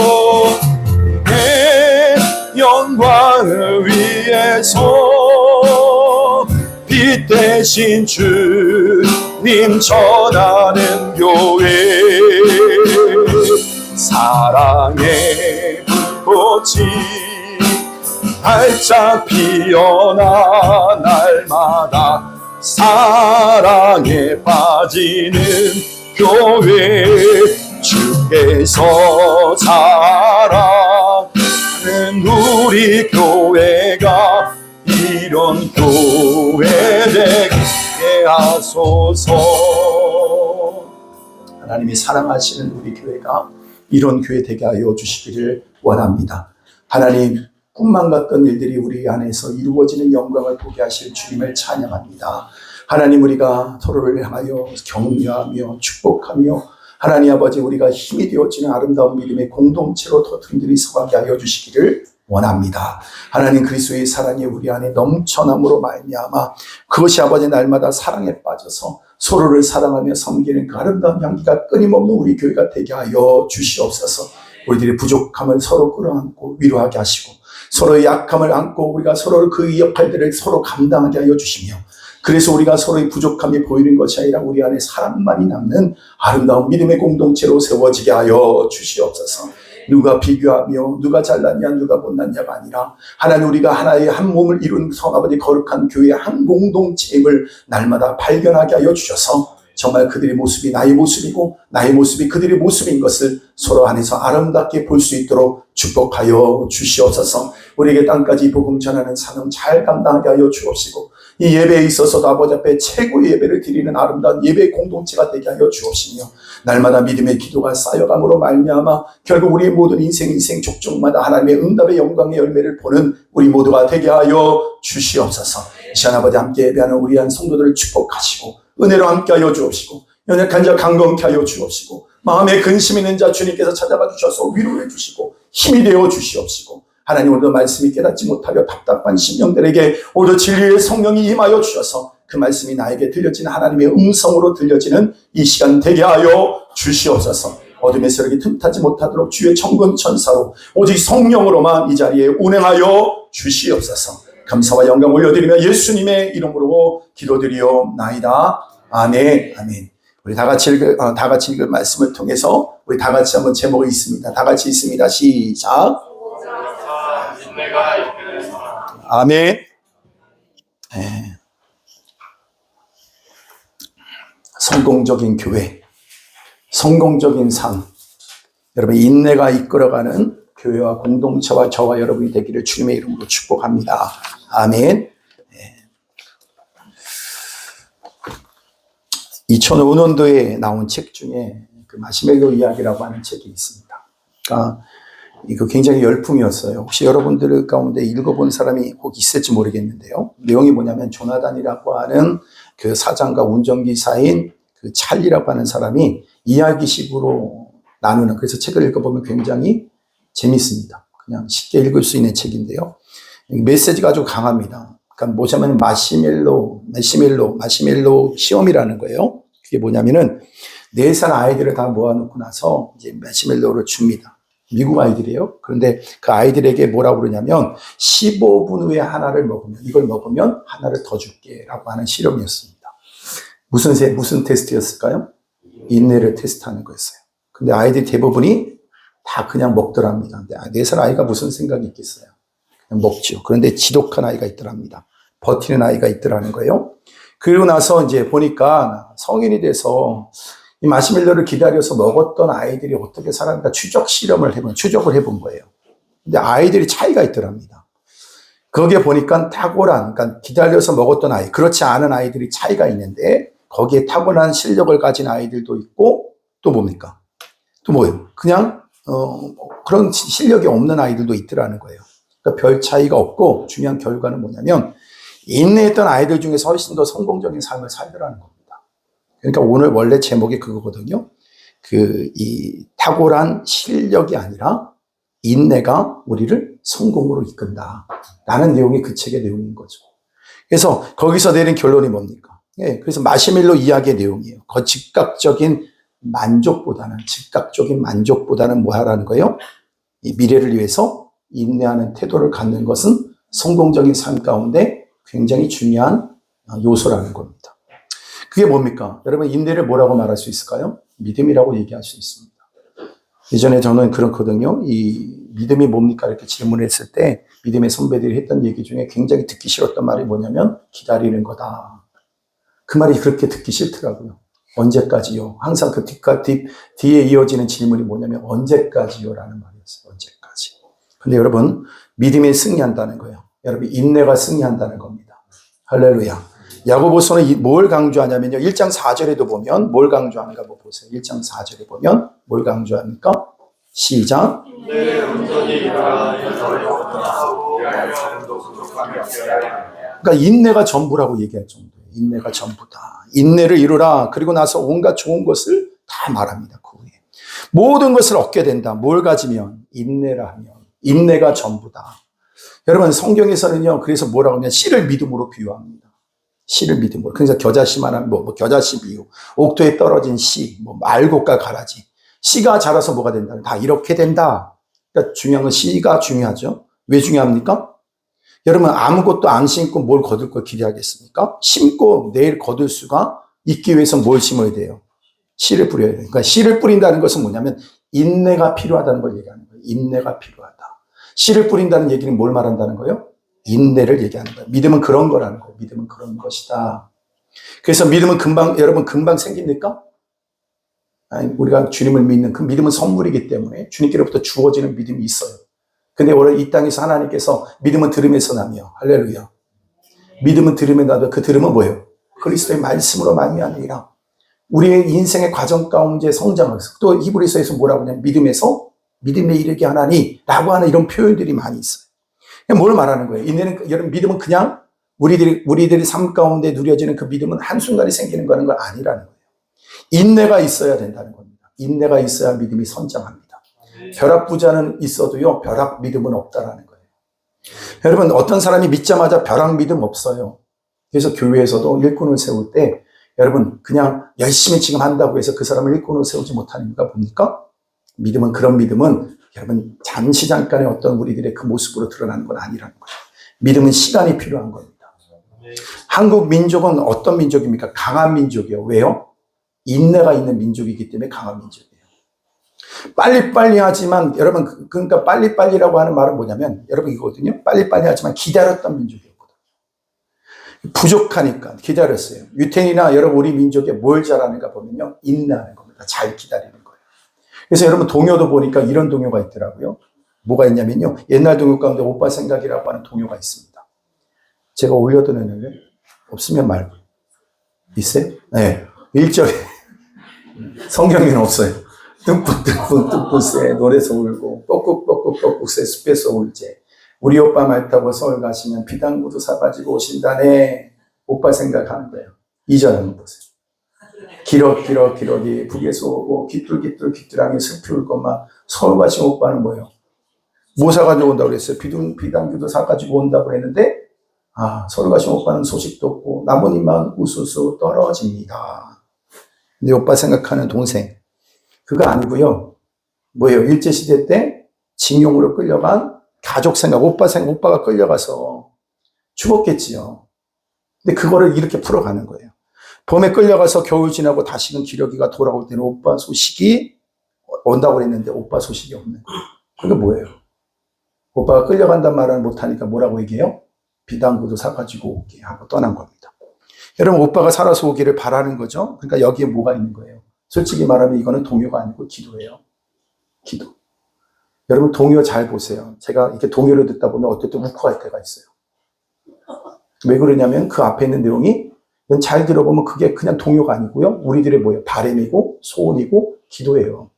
B: 내 영광을 위해서 빛 대신 주님 전하는 교회 사랑의 불꽃이 활짝 피어나 날마다 사랑에 빠지는 교회 주께서 사랑하는 우리 교회가 이런 교회 되게 하소서. 하나님이 사랑하시는 우리 교회가 이런 교회 되게 하여 주시기를 원합니다. 하나님 꿈만 같던 일들이 우리 안에서 이루어지는 영광을 보게 하실 주님을 찬양합니다. 하나님 우리가 서로를 향하여 격려하며 축복하며 하나님 아버지 우리가 힘이 되어지는 아름다운 믿음의 공동체로 터틀들이 서가게 하여 주시기를 원합니다. 하나님 그리스도의 사랑이 우리 안에 넘쳐남으로 말미암아 그것이 아버지 날마다 사랑에 빠져서 서로를 사랑하며 섬기는 그 아름다운 향기가 끊임없는 우리 교회가 되게 하여 주시옵소서. 우리들의 부족함을 서로 끌어안고 위로하게 하시고 서로의 약함을 안고 우리가 서로 그 역할들을 서로 감당하게 하여 주시며 그래서 우리가 서로의 부족함이 보이는 것이 아니라 우리 안에 사랑만이 남는 아름다운 믿음의 공동체로 세워지게 하여 주시옵소서. 누가 비교하며 누가 잘났냐 누가 못났냐가 아니라 하나님 우리가 하나의 한 몸을 이룬 성아버지 거룩한 교회의 한 공동체임을 날마다 발견하게 하여 주셔서 정말 그들의 모습이 나의 모습이고 나의 모습이 그들의 모습인 것을 서로 안에서 아름답게 볼 수 있도록 축복하여 주시옵소서. 우리에게 땅까지 복음 전하는 사명 잘 감당하게 하여 주옵시고 이 예배에 있어서도 아버지 앞에 최고의 예배를 드리는 아름다운 예배 공동체가 되게 하여 주옵시며 날마다 믿음의 기도가 쌓여감으로 말미암아 결국 우리의 모든 인생 족족마다 하나님의 응답의 영광의 열매를 보는 우리 모두가 되게 하여 주시옵소서. 이 시간 아버지 함께 예배하는 우리 한 성도들을 축복하시고 은혜로 함께 하여 주옵시고 연약한 자 강건케 하여 주옵시고 마음에 근심 있는 자 주님께서 찾아가 주셔서 위로해 주시고 힘이 되어 주시옵시고 하나님 오늘도 말씀이 깨닫지 못하여 답답한 심령들에게 오늘 진리의 성령이 임하여 주셔서 그 말씀이 나에게 들려지는 하나님의 음성으로 들려지는 이 시간 되게 하여 주시옵소서. 어둠의 세력이 틈타지 못하도록 주의 천군 천사로 오직 성령으로만 이 자리에 운행하여 주시옵소서. 감사와 영광 올려드리며 예수님의 이름으로 기도드리옵나이다. 아멘. 아멘. 우리 다 같이 읽을 말씀을 통해서 우리 다 같이 한번 제목이 있습니다. 다 같이 있습니다. 시작. 아멘. 네. 성공적인 교회, 성공적인 삶, 여러분 인내가 이끌어가는 교회와 공동체와 저와 여러분이 되기를 주님의 이름으로 축복합니다. 아멘. 2005년도에 나온 책 중에 그 마시멜로 이야기라고 하는 책이 있습니다. 그러니까 이거 굉장히 열풍이었어요. 혹시 여러분들 가운데 읽어본 사람이 혹 있을지 모르겠는데요. 내용이 뭐냐면 조나단이라고 하는 그 사장과 운전기사인 그 찰리라고 하는 사람이 이야기식으로 나누는, 그래서 책을 읽어보면 굉장히 재밌습니다. 그냥 쉽게 읽을 수 있는 책인데요. 메시지가 아주 강합니다. 그러니까 뭐냐면 마시멜로 시험이라는 거예요. 그게 뭐냐면은 4살 아이들을 다 모아놓고 나서 이제 마시멜로를 줍니다. 미국 아이들이에요. 그런데 그 아이들에게 뭐라고 그러냐면 15분 후에 하나를 먹으면, 이걸 먹으면 하나를 더 줄게 라고 하는 실험이었습니다. 무슨 테스트였을까요? 인내를 테스트하는 거였어요. 근데 아이들 대부분이 다 그냥 먹더랍니다. 근데 4살 아이가 무슨 생각이 있겠어요? 그냥 먹죠. 그런데 지독한 아이가 있더랍니다. 버티는 아이가 있더라는 거예요. 그리고 나서 이제 보니까 성인이 돼서 이 마시멜로를 기다려서 먹었던 아이들이 어떻게 살았는가 추적을 해본 거예요. 근데 아이들이 차이가 있더랍니다. 거기에 보니까 탁월한, 그러니까 기다려서 먹었던 아이, 그렇지 않은 아이들이 차이가 있는데 거기에 탁월한 실력을 가진 아이들도 있고 또 뭡니까? 또 뭐예요? 그냥 그런 실력이 없는 아이들도 있더라는 거예요. 그러니까 별 차이가 없고 중요한 결과는 뭐냐면 인내했던 아이들 중에서 훨씬 더 성공적인 삶을 살더라는 겁니다. 그러니까 오늘 원래 제목이 그거거든요. 이 탁월한 실력이 아니라 인내가 우리를 성공으로 이끈다 라는 내용이 그 책의 내용인 거죠. 그래서 거기서 내린 결론이 뭡니까? 그래서 마시멜로 이야기의 내용이에요. 그 즉각적인 만족보다는 뭐 하라는 거예요? 이 미래를 위해서 인내하는 태도를 갖는 것은 성공적인 삶 가운데 굉장히 중요한 요소라는 겁니다. 그게 뭡니까? 여러분 인내를 뭐라고 말할 수 있을까요? 믿음이라고 얘기할 수 있습니다. 예전에 저는 그렇거든요. 이 믿음이 뭡니까? 이렇게 질문했을 때 믿음의 선배들이 했던 얘기 중에 굉장히 듣기 싫었던 말이 뭐냐면 기다리는 거다. 그 말이 그렇게 듣기 싫더라고요. 언제까지요? 항상 그 뒤에 이어지는 질문이 뭐냐면 언제까지요? 라는 말이었어요. 언제까지. 근데 여러분 믿음이 승리한다는 거예요. 여러분 인내가 승리한다는 겁니다. 할렐루야. 야고보서는 뭘 강조하냐면요. 1장 4절에도 보면 뭘 강조하는가 보세요. 1장 4절에 보면 뭘 강조합니까? 시작. 그러니까 인내가 전부라고 얘기할 정도예요. 인내가 전부다. 인내를 이루라. 그리고 나서 온갖 좋은 것을 다 말합니다. 그 후에. 모든 것을 얻게 된다. 뭘 가지면? 인내라 하면. 인내가 전부다. 여러분 성경에서는요. 그래서 뭐라고 하냐면 씨를 믿음으로 비유합니다. 씨를 믿음으로. 그래서 겨자씨만한 겨자씨 비유. 옥토에 떨어진 씨, 알곡과 가라지. 씨가 자라서 뭐가 된다? 다 이렇게 된다. 그러니까 중요한 건 씨가 중요하죠. 왜 중요합니까? 여러분 아무것도 안 심고 뭘 거둘 걸 기대하겠습니까? 심고 내일 거둘 수가 있기 위해서 뭘 심어야 돼요? 씨를 뿌려야 돼요. 그러니까 씨를 뿌린다는 것은 뭐냐면 인내가 필요하다는 걸 얘기하는 거예요. 인내가 필요하다. 씨를 뿌린다는 얘기는 뭘 말한다는 거예요? 인내를 얘기하는 거예요. 믿음은 그런 거라는 거예요. 믿음은 그런 것이다. 그래서 믿음은 여러분 금방 생깁니까? 아니, 우리가 주님을 믿는 그 믿음은 선물이기 때문에 주님께로부터 주어지는 믿음이 있어요. 근데 오늘 이 땅에서 하나님께서 믿음은 들음에서 나며, 할렐루야. 믿음은 들음에 나도 그 들음은 뭐예요? 그리스도의 말씀으로 말미암으리라. 우리의 인생의 과정 가운데 성장하면서 또 히브리서에서 뭐라고 하냐면 믿음에서 믿음에 이르게 하나니 라고 하는 이런 표현들이 많이 있어요. 뭘 말하는 거예요? 여러분 믿음은 그냥 우리들이 삶 가운데 누려지는 그 믿음은 한순간에 생기는 거는 건 아니라는 거예요. 인내가 있어야 된다는 겁니다. 인내가 있어야 믿음이 선장합니다. 벼락부자는 있어도요, 벼락 믿음은 없다라는 거예요. 여러분, 어떤 사람이 믿자마자 벼락 믿음 없어요. 그래서 교회에서도 일꾼을 세울 때 여러분 그냥 열심히 지금 한다고 해서 그 사람을 일꾼으로 세우지 못하는 이유가 뭡니까? 그런 믿음은 여러분 잠시 잠깐의 어떤 우리들의 그 모습으로 드러나는 건 아니라는 거예요. 믿음은 시간이 필요한 겁니다. 한국 민족은 어떤 민족입니까? 강한 민족이에요. 왜요? 인내가 있는 민족이기 때문에 강한 민족이에요. 빨리빨리 하지만 여러분 그러니까 빨리빨리라고 하는 말은 뭐냐면 여러분 이거거든요. 빨리빨리 하지만 기다렸던 민족이었거든요. 부족하니까 기다렸어요. 유태인이나 여러분 우리 민족이 뭘 잘하는가 보면요. 인내하는 겁니다. 잘 기다리는 거예요. 그래서 여러분 동요도 보니까 이런 동요가 있더라고요. 뭐가 있냐면요. 옛날 동요 가운데 오빠 생각이라고 하는 동요가 있습니다. 제가 올려드렸는데 없으면 말고. 있어요? 네. 1절에 성경에는 없어요. 뚱뚱뚱뚱 뚱뚱새 노래서 울고 뻑꾹뻑꾹 숲에서 울제 우리 오빠 말 타고 서울 가시면 비단구두 사가지고 오신다네. 오빠 생각하는 거예요. 2절 한번 보세요. 기럭기럭이 북에서 오고 귀뚤귀뚤하게 슬피 울고만 서울 가신 오빠는 뭐예요? 뭐 사가지고 온다고 그랬어요? 비단구두 사가지고 온다고 했는데 서울 가신 오빠는 소식도 없고 나뭇잎만 우수수 떨어집니다. 근데 오빠 생각하는 동생 그거 아니고요. 뭐예요? 일제시대 때 징용으로 끌려간 가족 생각, 오빠가 끌려가서 죽었겠지요. 근데 그거를 이렇게 풀어가는 거예요. 봄에 끌려가서 겨울 지나고 다시는 기러기가 돌아올 때는 오빠 소식이 온다고 그랬는데 오빠 소식이 없는 거예요. 그게 뭐예요? 오빠가 끌려간단 말은 못하니까 뭐라고 얘기해요? 비단구도 사가지고 오게 하고 떠난 겁니다. 여러분 오빠가 살아서 오기를 바라는 거죠. 그러니까 여기에 뭐가 있는 거예요? 솔직히 말하면 이거는 동요가 아니고 기도예요. 기도. 여러분 동요 잘 보세요. 제가 이렇게 동요를 듣다 보면 어떨 때 욱할 때가 있어요. 왜 그러냐면 그 앞에 있는 내용이 잘 들어보면 그게 그냥 동요가 아니고요. 우리들의 뭐예요? 바람이고 소원이고 기도예요.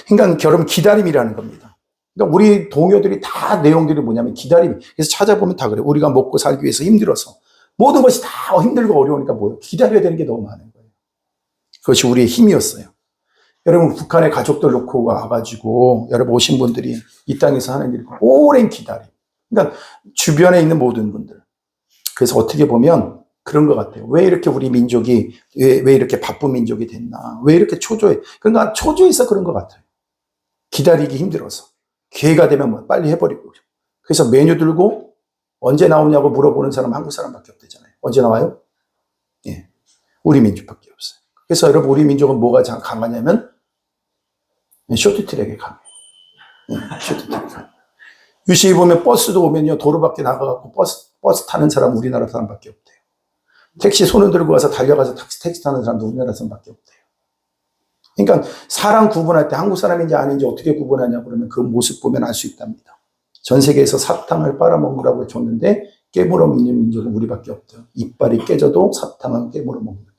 B: 그러니까 여러분 기다림이라는 겁니다. 그러니까 우리 동요들이 다 내용들이 뭐냐면 기다림. 그래서 찾아보면 다 그래요. 우리가 먹고 살기 위해서 힘들어서 모든 것이 다 힘들고 어려우니까 뭐예요? 기다려야 되는 게 너무 많은 거예요. 그것이 우리의 힘이었어요. 여러분 북한의 가족들 놓고 와가지고 여러분 오신 분들이 이 땅에서 하는 일이 오랜 기다림. 그러니까 주변에 있는 모든 분들. 그래서 어떻게 보면 그런 것 같아요. 왜 이렇게 우리 민족이 왜 이렇게 바쁜 민족이 됐나? 왜 이렇게 초조해? 그러니까 초조해서 그런 것 같아요. 기다리기 힘들어서 기회가 되면 뭐 빨리 해버리고. 그래서 메뉴 들고 언제 나오냐고 물어보는 사람 한국 사람밖에 없대잖아요. 언제 나와요? 예, 우리 민족밖에 없어요. 그래서 여러분 우리 민족은 뭐가 강하냐면 쇼트트랙에 강해요. 쇼트트랙에 강해요. 유시에 보면 버스도 오면요 도로 밖에 나가갖고 버스 타는 사람 우리나라 사람밖에 없대요. 택시 손을 들고 와서 달려가서 택시 타는 사람도 우리나라 사람밖에 없대요. 그러니까 사람 구분할 때 한국 사람인지 아닌지 어떻게 구분하냐 그러면 그 모습 보면 알 수 있답니다. 전 세계에서 사탕을 빨아먹으라고 줬는데 깨물어 먹는 민족은 우리밖에 없대요. 이빨이 깨져도 사탕은 깨물어 먹는다.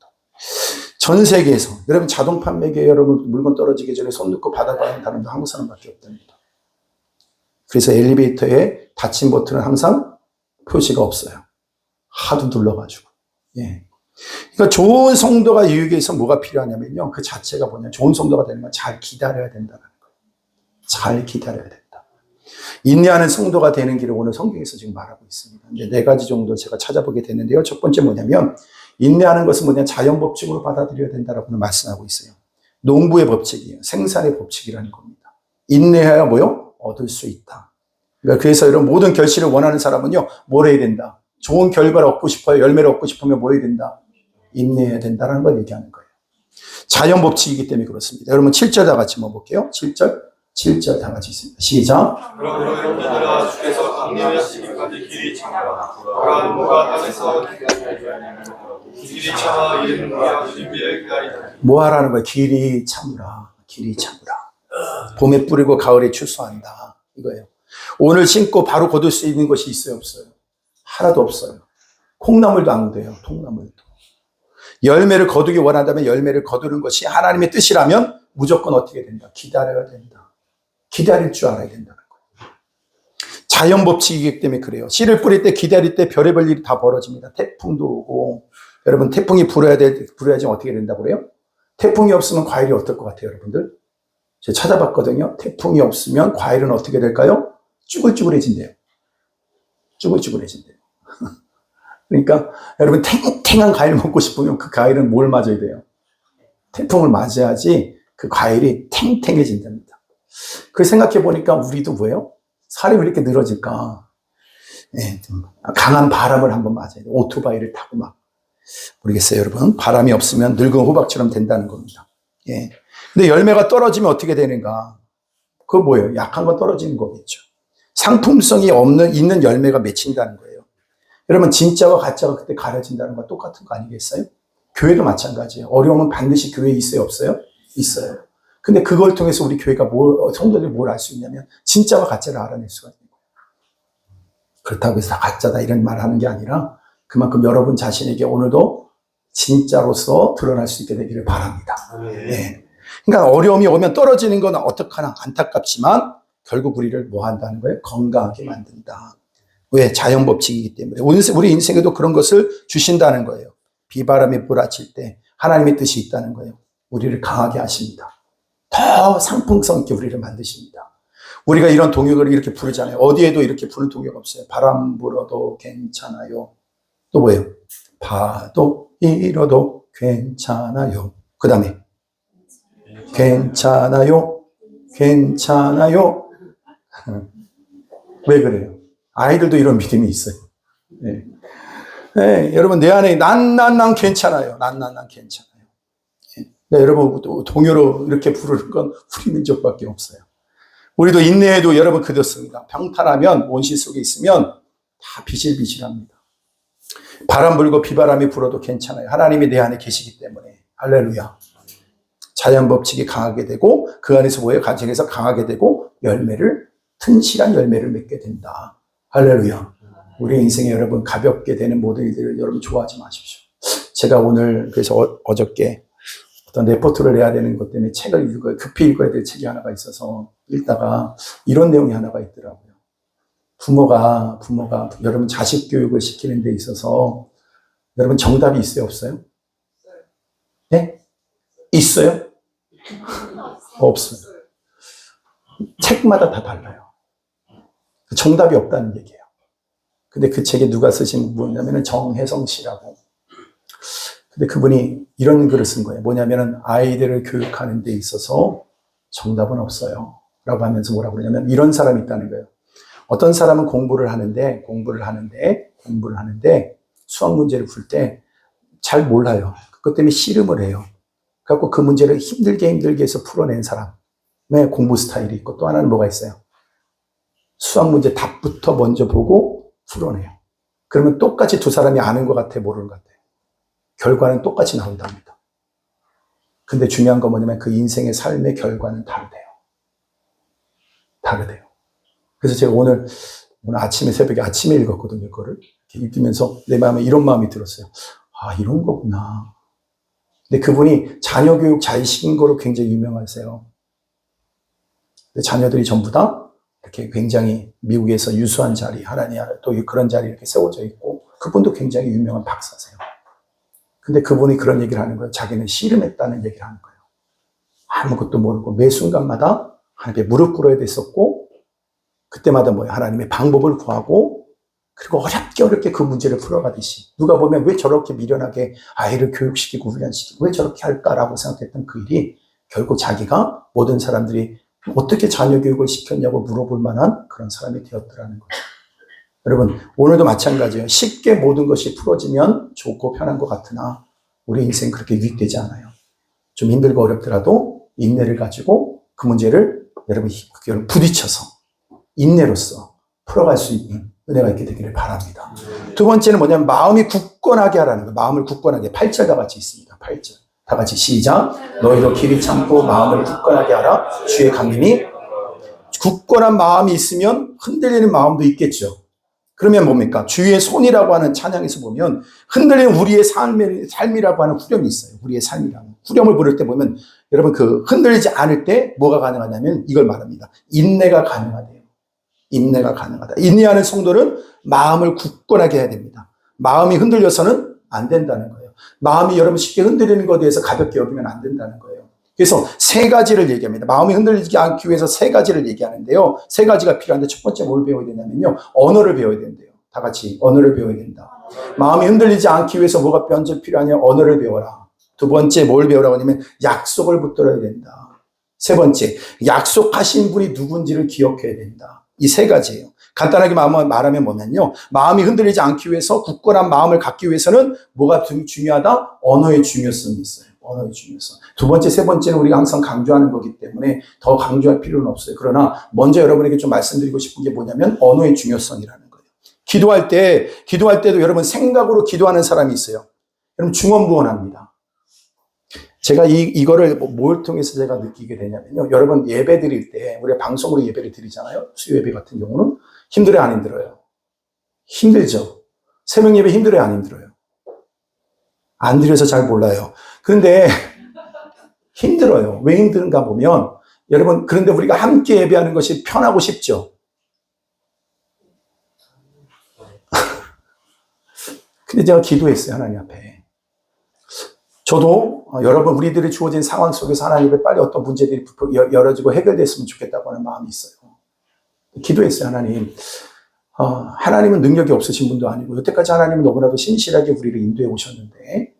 B: 전 세계에서 여러분 자동 판매기에 여러분 물건 떨어지기 전에 손 넣고 받아가는 사람도 한국 사람밖에 없답니다. 그래서 엘리베이터에 닫힌 버튼은 항상 표시가 없어요. 하도 눌러가지고. 예. 그러니까 좋은 성도가 유익에 위해서 뭐가 필요하냐면요. 그 자체가 뭐냐. 좋은 성도가 되는 건 잘 기다려야 된다는 거예요. 잘 기다려야 된다. 인내하는 성도가 되는 길을 오늘 성경에서 지금 말하고 있습니다. 이제 4가지 정도 제가 찾아보게 됐는데요. 첫 번째 뭐냐면 인내하는 것은 뭐냐. 자연 법칙으로 받아들여야 된다라고 말씀하고 있어요. 농부의 법칙이에요. 생산의 법칙이라는 겁니다. 인내해야 뭐요? 얻을 수 있다. 그러니까 그래서 이런 모든 결실을 원하는 사람은요. 뭘 해야 된다? 좋은 결과를 얻고 싶어요. 열매를 얻고 싶으면 뭐 해야 된다? 인내해야 된다는 걸 얘기하는 거예요. 자연 법칙이기 때문에 그렇습니다. 여러분 7절 다 같이 한번 볼게요. 7절 다 같이 있습니다. 시작.
A: 그러므로 형제들아 주께서 강림하시기까지 길이 길이 참으라. 아브라함과 땅에서 길이 참아 이르는가 주님의 기다리다.
B: 뭐 하라는 거야? 길이 참으라. 길이 참으라. 봄에 뿌리고 가을에 추수한다. 이거예요. 오늘 심고 바로 거둘 수 있는 것이 있어요, 없어요? 하나도 없어요. 콩나물도 안 돼요, 통나물도. 열매를 거두기 원한다면 열매를 거두는 것이 하나님의 뜻이라면 무조건 어떻게 된다? 기다려야 된다. 기다릴 줄 알아야 된다는 거예요. 자연 법칙이기 때문에 그래요. 씨를 뿌릴 때, 기다릴 때 별의별 일이 다 벌어집니다. 태풍도 오고. 여러분, 태풍이 불어야지 어떻게 된다고 그래요? 태풍이 없으면 과일이 어떨 것 같아요, 여러분들? 제가 찾아봤거든요. 태풍이 없으면 과일은 어떻게 될까요? 쭈글쭈글해진대요. 쭈글쭈글해진대요. 그러니까 여러분, 탱탱한 과일 먹고 싶으면 그 과일은 뭘 맞아야 돼요? 태풍을 맞아야지 그 과일이 탱탱해진답니다. 그 생각해 보니까 우리도 뭐예요? 살이 왜 이렇게 늘어질까? 네, 좀 강한 바람을 한번 맞아야 돼요. 오토바이를 타고 막. 모르겠어요, 여러분. 바람이 없으면 늙은 호박처럼 된다는 겁니다. 예. 근데 열매가 떨어지면 어떻게 되는가? 그거 뭐예요? 약한 거 떨어지는 거겠죠. 상품성이 있는 열매가 맺힌다는 거예요. 여러분, 진짜와 가짜가 그때 가려진다는 거 똑같은 거 아니겠어요? 교회도 마찬가지예요. 어려움은 반드시 교회에 있어요, 없어요? 있어요. 근데 그걸 통해서 우리 교회가 성도들이 뭘 알 수 있냐면, 진짜와 가짜를 알아낼 수가 있는 거예요. 그렇다고 해서 다 가짜다 이런 말 하는 게 아니라, 그만큼 여러분 자신에게 오늘도 진짜로서 드러날 수 있게 되기를 바랍니다. 네. 그러니까 어려움이 오면 떨어지는 건 어떡하나 안타깝지만 결국 우리를 뭐 한다는 거예요? 건강하게 만든다. 왜? 자연 법칙이기 때문에. 우리 인생에도 그런 것을 주신다는 거예요. 비바람이 불어칠 때 하나님의 뜻이 있다는 거예요. 우리를 강하게 하십니다. 더 상품성 있게 우리를 만드십니다. 우리가 이런 동역을 이렇게 부르잖아요. 어디에도 이렇게 부르는 동역 없어요. 바람 불어도 괜찮아요. 또 뭐예요? 파도 일어도 괜찮아요. 그 다음에 괜찮아요. 괜찮아요. 왜 그래요? 아이들도 이런 믿음이 있어요. 네. 네, 여러분 내 안에 난 괜찮아요. 난 괜찮아요. 네, 여러분 동요로 이렇게 부르는 건 우리 민족밖에 없어요. 우리도 인내에도 여러분 그렇습니다. 평탄하면 온실 속에 있으면 다 비실비실합니다. 바람 불고 비바람이 불어도 괜찮아요. 하나님이 내 안에 계시기 때문에. 할렐루야. 자연 법칙이 강하게 되고 그 안에서 뭐예요? 가정에서 강하게 되고 튼실한 열매를 맺게 된다. 할렐루야. 우리 인생에 여러분 가볍게 되는 모든 일들을 여러분 좋아하지 마십시오. 제가 오늘 그래서 어저께 어떤 레포트를 내야 되는 것 때문에 책을 급히 읽어야 될 책이 하나가 있어서 읽다가 이런 내용이 하나가 있더라고요. 부모가 여러분 자식 교육을 시키는 데 있어서 여러분 정답이 있어요, 없어요? 네? 있어요? 없어요. 책마다 다 달라요. 정답이 없다는 얘기예요. 근데 그 책에 누가 쓰신 분이냐면 정혜성 씨라고. 근데 그분이 이런 글을 쓴 거예요. 뭐냐면은 아이들을 교육하는 데 있어서 정답은 없어요. 라고 하면서 뭐라고 그러냐면 이런 사람이 있다는 거예요. 어떤 사람은 공부를 하는데 수학 문제를 풀 때 잘 몰라요. 그것 때문에 씨름을 해요. 그래갖고 그 문제를 힘들게 해서 풀어낸 사람의 공부 스타일이 있고 또 하나는 뭐가 있어요? 수학 문제 답부터 먼저 보고 풀어내요. 그러면 똑같이 두 사람이 아는 것 같아, 모르는 것 같아. 결과는 똑같이 나온답니다. 근데 중요한 건 뭐냐면 그 인생의 삶의 결과는 다르대요. 그래서 제가 오늘 새벽에 아침에 읽었거든요, 그거를. 이렇게 읽으면서 내 마음에 이런 마음이 들었어요. 아, 이런 거구나. 근데 그분이 자녀 교육 잘 시킨 거로 굉장히 유명하세요. 근데 자녀들이 전부 다 이렇게 굉장히 미국에서 유수한 자리, 하나님 또 그런 자리에 이렇게 세워져 있고, 그분도 굉장히 유명한 박사세요. 근데 그분이 그런 얘기를 하는 거예요. 자기는 씨름했다는 얘기를 하는 거예요. 아무것도 모르고 매 순간마다 하나님께 무릎 꿇어야 됐었고, 그때마다 뭐예요? 하나님의 방법을 구하고, 그리고 어렵게 그 문제를 풀어가듯이 누가 보면 왜 저렇게 미련하게 아이를 교육시키고 훈련시키고 왜 저렇게 할까라고 생각했던 그 일이 결국 자기가 모든 사람들이 어떻게 자녀 교육을 시켰냐고 물어볼 만한 그런 사람이 되었더라는 거예요. 여러분 오늘도 마찬가지예요. 쉽게 모든 것이 풀어지면 좋고 편한 것 같으나 우리 인생 그렇게 유익되지 않아요. 좀 힘들고 어렵더라도 인내를 가지고 그 문제를 여러분 부딪혀서 인내로써 풀어갈 수 있는 은혜가 있게 되기를 바랍니다. 두 번째는 뭐냐면 마음이 굳건하게 하라는 거예요. 마음을 굳건하게. 8절 다 같이 있습니다. 8절. 다 같이 시작. 너희도 길이 참고 마음을 굳건하게 하라. 주의 강림이. 굳건한 마음이 있으면 흔들리는 마음도 있겠죠. 그러면 뭡니까? 주의 손이라고 하는 찬양에서 보면 흔들리는 우리의 삶이라고 하는 후렴이 있어요. 우리의 삶이라고. 후렴을 부를 때 보면 여러분 그 흔들리지 않을 때 뭐가 가능하냐면 이걸 말합니다. 인내가 가능하대요. 인내가 가능하다. 인내하는 성도는 마음을 굳건하게 해야 됩니다. 마음이 흔들려서는 안 된다는 거예요. 마음이 여러분 쉽게 흔들리는 것에 대해서 가볍게 여기면 안 된다는 거예요. 그래서 세 가지를 얘기합니다. 마음이 흔들리지 않기 위해서 세 가지를 얘기하는데요. 세 가지가 필요한데 첫 번째 뭘 배워야 되냐면요. 언어를 배워야 된대요. 다 같이 언어를 배워야 된다. 마음이 흔들리지 않기 위해서 뭐가 먼저 필요하냐? 언어를 배워라. 두 번째 뭘 배우라고 하냐면 약속을 붙들어야 된다. 세 번째, 약속하신 분이 누군지를 기억해야 된다. 이 세 가지예요. 간단하게 말하면 뭐냐면요. 마음이 흔들리지 않기 위해서 굳건한 마음을 갖기 위해서는 뭐가 중요하다? 언어의 중요성이 있어요. 언어의 중요성. 두 번째, 세 번째는 우리가 항상 강조하는 거기 때문에 더 강조할 필요는 없어요. 그러나 먼저 여러분에게 좀 말씀드리고 싶은 게 뭐냐면 언어의 중요성이라는 거예요. 기도할 때도 여러분 생각으로 기도하는 사람이 있어요. 여러분 중언부언합니다. 제가 이거를 뭘 통해서 제가 느끼게 되냐면요. 여러분 예배 드릴 때, 우리가 방송으로 예배를 드리잖아요. 수요 예배 같은 경우는 힘들어요, 안 힘들어요? 힘들죠. 새벽 예배 힘들어요, 안 힘들어요? 안 드려서 잘 몰라요. 그런데 힘들어요. 왜 힘든가 보면, 여러분, 그런데 우리가 함께 예배하는 것이 편하고 쉽죠. 근데 제가 기도했어요, 하나님 앞에. 저도 여러분 우리들이 주어진 상황 속에서 하나님의 빨리 어떤 문제들이 열어지고 해결됐으면 좋겠다고 하는 마음이 있어요. 기도했어요. 하나님. 하나님은 능력이 없으신 분도 아니고 여태까지 하나님은 너무나도 신실하게 우리를 인도해 오셨는데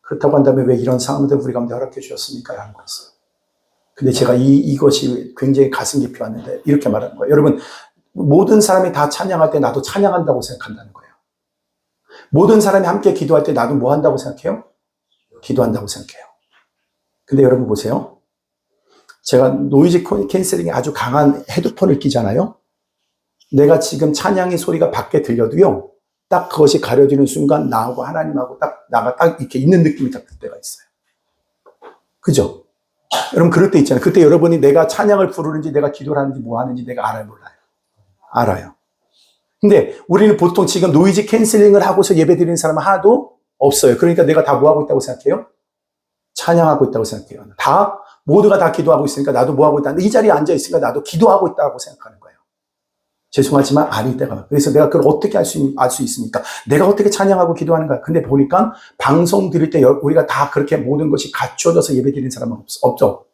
B: 그렇다고 한다면 왜 이런 상황들 우리 가운데 허락해 주셨습니까? 하는 거였어요. 근데 제가 이것이 굉장히 가슴 깊이 왔는데 이렇게 말하는 거예요. 여러분 모든 사람이 다 찬양할 때 나도 찬양한다고 생각한다는 거예요. 모든 사람이 함께 기도할 때 나도 뭐 한다고 생각해요? 기도한다고 생각해요. 근데 여러분 보세요. 제가 노이즈 캔슬링에 아주 강한 헤드폰을 끼잖아요. 내가 지금 찬양의 소리가 밖에 들려도요. 딱 그것이 가려지는 순간 나하고 하나님하고 나가 딱 이렇게 있는 느낌이 딱 들 때가 있어요. 그죠? 여러분 그럴 때 있잖아요. 그때 여러분이 내가 찬양을 부르는지 내가 기도를 하는지 뭐 하는지 내가 알아요, 몰라요? 알아요. 근데 우리는 보통 지금 노이즈 캔슬링을 하고서 예배 드리는 사람은 하나도 없어요. 그러니까 내가 다 뭐 하고 있다고 생각해요? 찬양하고 있다고 생각해요. 모두가 다 기도하고 있으니까 나도 뭐 하고 있다. 이 자리에 앉아 있으니까 나도 기도하고 있다고 생각하는 거예요. 죄송하지만 아닐 때가 많아요. 그래서 내가 그걸 어떻게 알 수 있습니까? 내가 어떻게 찬양하고 기도하는가? 근데 보니까 방송 드릴 때 우리가 다 그렇게 모든 것이 갖춰져서 예배 드리는 사람은 없죠.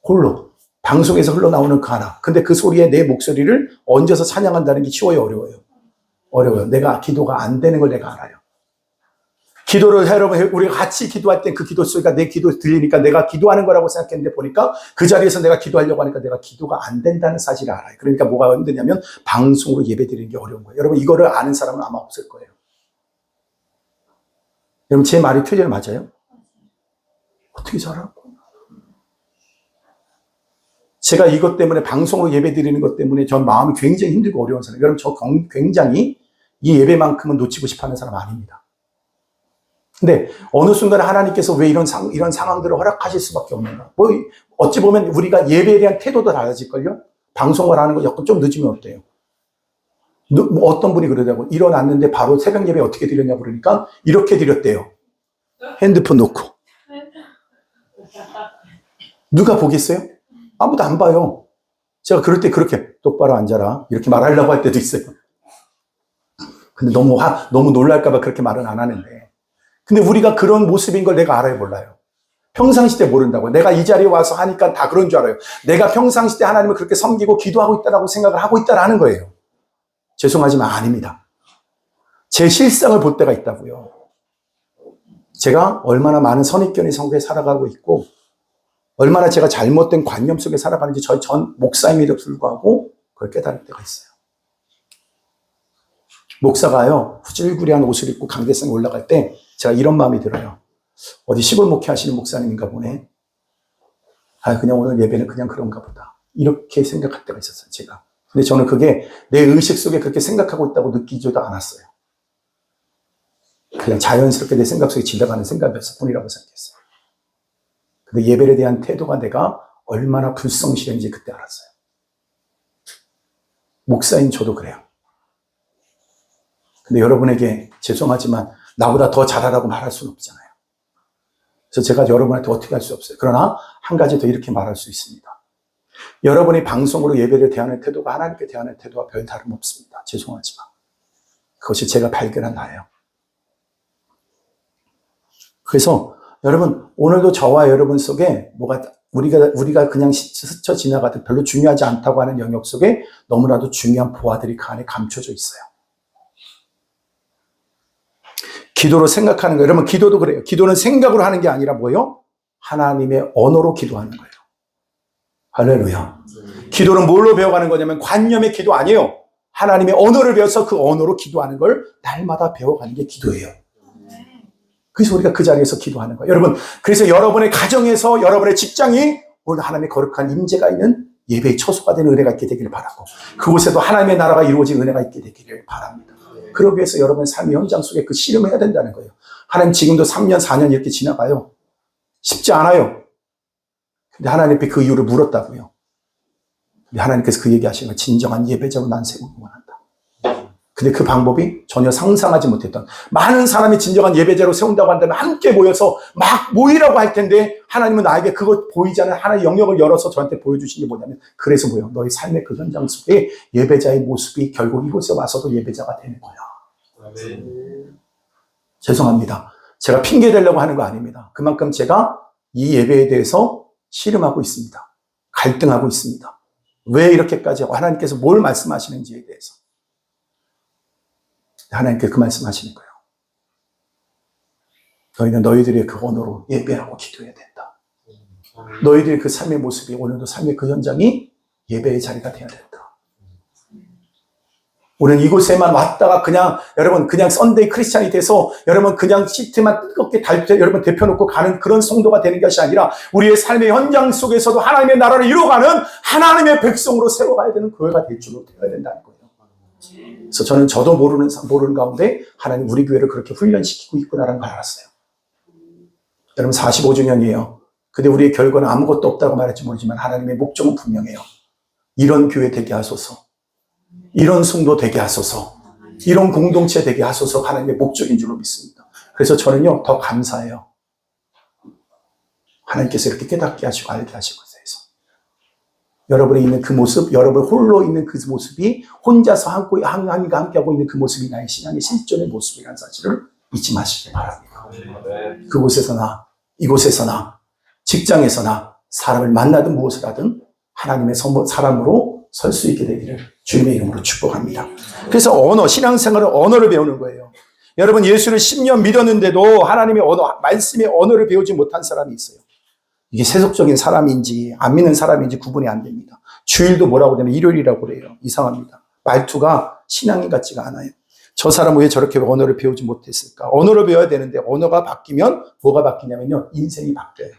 B: 홀로. 방송에서 흘러나오는 그 하나. 근데 그 소리에 내 목소리를 얹어서 찬양한다는 게 쉬워요, 어려워요? 어려워요. 내가 기도가 안 되는 걸 내가 알아요. 기도를 여러분 우리가 같이 기도할 때 그 기도 소리가 내 기도 들리니까 내가 기도하는 거라고 생각했는데 보니까 그 자리에서 내가 기도하려고 하니까 내가 기도가 안 된다는 사실을 알아요. 그러니까 뭐가 힘드냐면 방송으로 예배 드리는 게 어려운 거예요. 여러분 이거를 아는 사람은 아마 없을 거예요. 여러분 제 말이 틀려요, 맞아요? 어떻게 잘하고? 제가 이것 때문에 방송으로 예배 드리는 것 때문에 전 마음이 굉장히 힘들고 어려운 사람. 여러분 저 굉장히 이 예배만큼은 놓치고 싶어하는 사람 아닙니다. 근데 어느 순간에 하나님께서 왜 이런 상황들을 허락하실 수밖에 없는가? 어찌 보면 우리가 예배에 대한 태도도 달라질걸요? 방송을 하는 거 약간 좀 늦으면 어때요? 어떤 분이 그러더라고. 일어났는데 바로 새벽 예배 어떻게 드렸냐고 그러니까 이렇게 드렸대요. 핸드폰 놓고. 누가 보겠어요? 아무도 안 봐요. 제가 그럴 때 그렇게 똑바로 앉아라. 이렇게 말하려고 할 때도 있어요. 근데 너무 놀랄까봐 그렇게 말은 안 하는데. 근데 우리가 그런 모습인 걸 내가 알아요, 몰라요? 평상시 때 모른다고. 내가 이 자리에 와서 하니까 다 그런 줄 알아요. 내가 평상시 때 하나님을 그렇게 섬기고 기도하고 있다라고 생각을 하고 있다라는 거예요. 죄송하지만 아닙니다. 제 실상을 볼 때가 있다고요. 제가 얼마나 많은 선입견의 성도에 살아가고 있고 얼마나 제가 잘못된 관념 속에 살아가는지 저희 전 목사임에도 불구하고 그걸 깨달을 때가 있어요. 목사가요, 후질구리한 옷을 입고 강대상에 올라갈 때 제가 이런 마음이 들어요. 어디 시골 목회 하시는 목사님인가 보네. 그냥 오늘 예배는 그냥 그런가 보다. 이렇게 생각할 때가 있었어요, 제가. 근데 저는 그게 내 의식 속에 그렇게 생각하고 있다고 느끼지도 않았어요. 그냥 자연스럽게 내 생각 속에 지나가는 생각이었을 뿐이라고 생각했어요. 근데 예배에 대한 태도가 내가 얼마나 불성실한지 그때 알았어요. 목사인 저도 그래요. 근데 여러분에게 죄송하지만 나보다 더 잘하라고 말할 수는 없잖아요. 그래서 제가 여러분한테 어떻게 할 수 없어요. 그러나 한 가지 더 이렇게 말할 수 있습니다. 여러분이 방송으로 예배를 대하는 태도가 하나님께 대하는 태도와 별 다름없습니다. 죄송하지만. 그것이 제가 발견한 나예요. 그래서 여러분 오늘도 저와 여러분 속에 뭐가 우리가 그냥 스쳐 지나가듯 별로 중요하지 않다고 하는 영역 속에 너무나도 중요한 보화들이 그 안에 감춰져 있어요. 기도로 생각하는 거예요. 여러분 기도도 그래요. 기도는 생각으로 하는 게 아니라 뭐예요? 하나님의 언어로 기도하는 거예요. 할렐루야. 기도는 뭘로 배워가는 거냐면 관념의 기도 아니에요. 하나님의 언어를 배워서 그 언어로 기도하는 걸 날마다 배워가는 게 기도예요. 그래서 우리가 그 자리에서 기도하는 거예요. 여러분, 그래서 여러분의 가정에서 여러분의 직장이 오늘 하나님의 거룩한 임재가 있는 예배의 처소가 되는 은혜가 있게 되기를 바라고 그곳에도 하나님의 나라가 이루어진 은혜가 있게 되기를 바랍니다. 그러기 위해서 여러분의 삶의 현장 속에 그 씨름해야 된다는 거예요. 하나님 지금도 3년, 4년 이렇게 지나가요. 쉽지 않아요. 근데 하나님께 그 이유를 물었다고요. 근데 하나님께서 그 얘기하시는 거예요. 진정한 예배자로 난 세우기 원한다. 근데 그 방법이 전혀 상상하지 못했던 많은 사람이 진정한 예배자로 세운다고 한다면 함께 모여서 막 모이라고 할 텐데 하나님은 나에게 그것 보이지 않는 하나의 영역을 열어서 저한테 보여주신 게 뭐냐면 그래서 뭐예요? 너희 삶의 그 현장 속에 예배자의 모습이 결국 이곳에 와서도 예배자가 되는 거야. 죄송합니다. 제가 핑계 대려고 하는 거 아닙니다. 그만큼 제가 이 예배에 대해서 씨름하고 있습니다. 갈등하고 있습니다. 왜 이렇게까지 하나님께서 뭘 말씀하시는지에 대해서. 하나님께 그 말씀하시는 거예요. 너희는 너희들의 그 언어로 예배하고 기도해야 된다. 너희들의 그 삶의 모습이 오늘도 삶의 그 현장이 예배의 자리가 되어야 된다. 우리는 이곳에만 왔다가 그냥 여러분 그냥 썬데이 크리스찬이 돼서 여러분 그냥 시트만 뜨겁게 여러분 대표놓고 가는 그런 성도가 되는 것이 아니라 우리의 삶의 현장 속에서도 하나님의 나라를 이루어가는 하나님의 백성으로 세워가야 되는 교회가 될 줄로 되어야 된다는 거예요. 그래서 저는 저도 모르는 가운데 하나님 우리 교회를 그렇게 훈련시키고 있구나라는 걸 알았어요. 여러분 45주년이에요. 근데 우리의 결과는 아무것도 없다고 말할지 모르지만 하나님의 목적은 분명해요. 이런 교회 되게 하소서. 이런 성도 되게 하소서. 이런 공동체 되게 하소서 하나님의 목적인 줄로 믿습니다. 그래서 저는요 더 감사해요. 하나님께서 이렇게 깨닫게 하시고 알게 하시고 여러분이 있는 그 모습, 여러분 홀로 있는 그 모습이 혼자서 하나님과 함께하고 있는 그 모습이 나의 신앙의 실존의 모습이라는 사실을 잊지 마시기 바랍니다. 그곳에서나 이곳에서나 직장에서나 사람을 만나든 무엇을 하든 하나님의 사람으로 설 수 있게 되기를 주님의 이름으로 축복합니다. 그래서 신앙생활은 언어를 배우는 거예요. 여러분 예수를 10년 믿었는데도 하나님의 언어, 말씀의 언어를 배우지 못한 사람이 있어요. 이게 세속적인 사람인지 안 믿는 사람인지 구분이 안 됩니다. 주일도 뭐라고 되면 일요일이라고 그래요. 이상합니다. 말투가 신앙인 같지가 않아요. 저 사람은 왜 저렇게 언어를 배우지 못했을까? 언어를 배워야 되는데 언어가 바뀌면 뭐가 바뀌냐면요. 인생이 바뀌어요.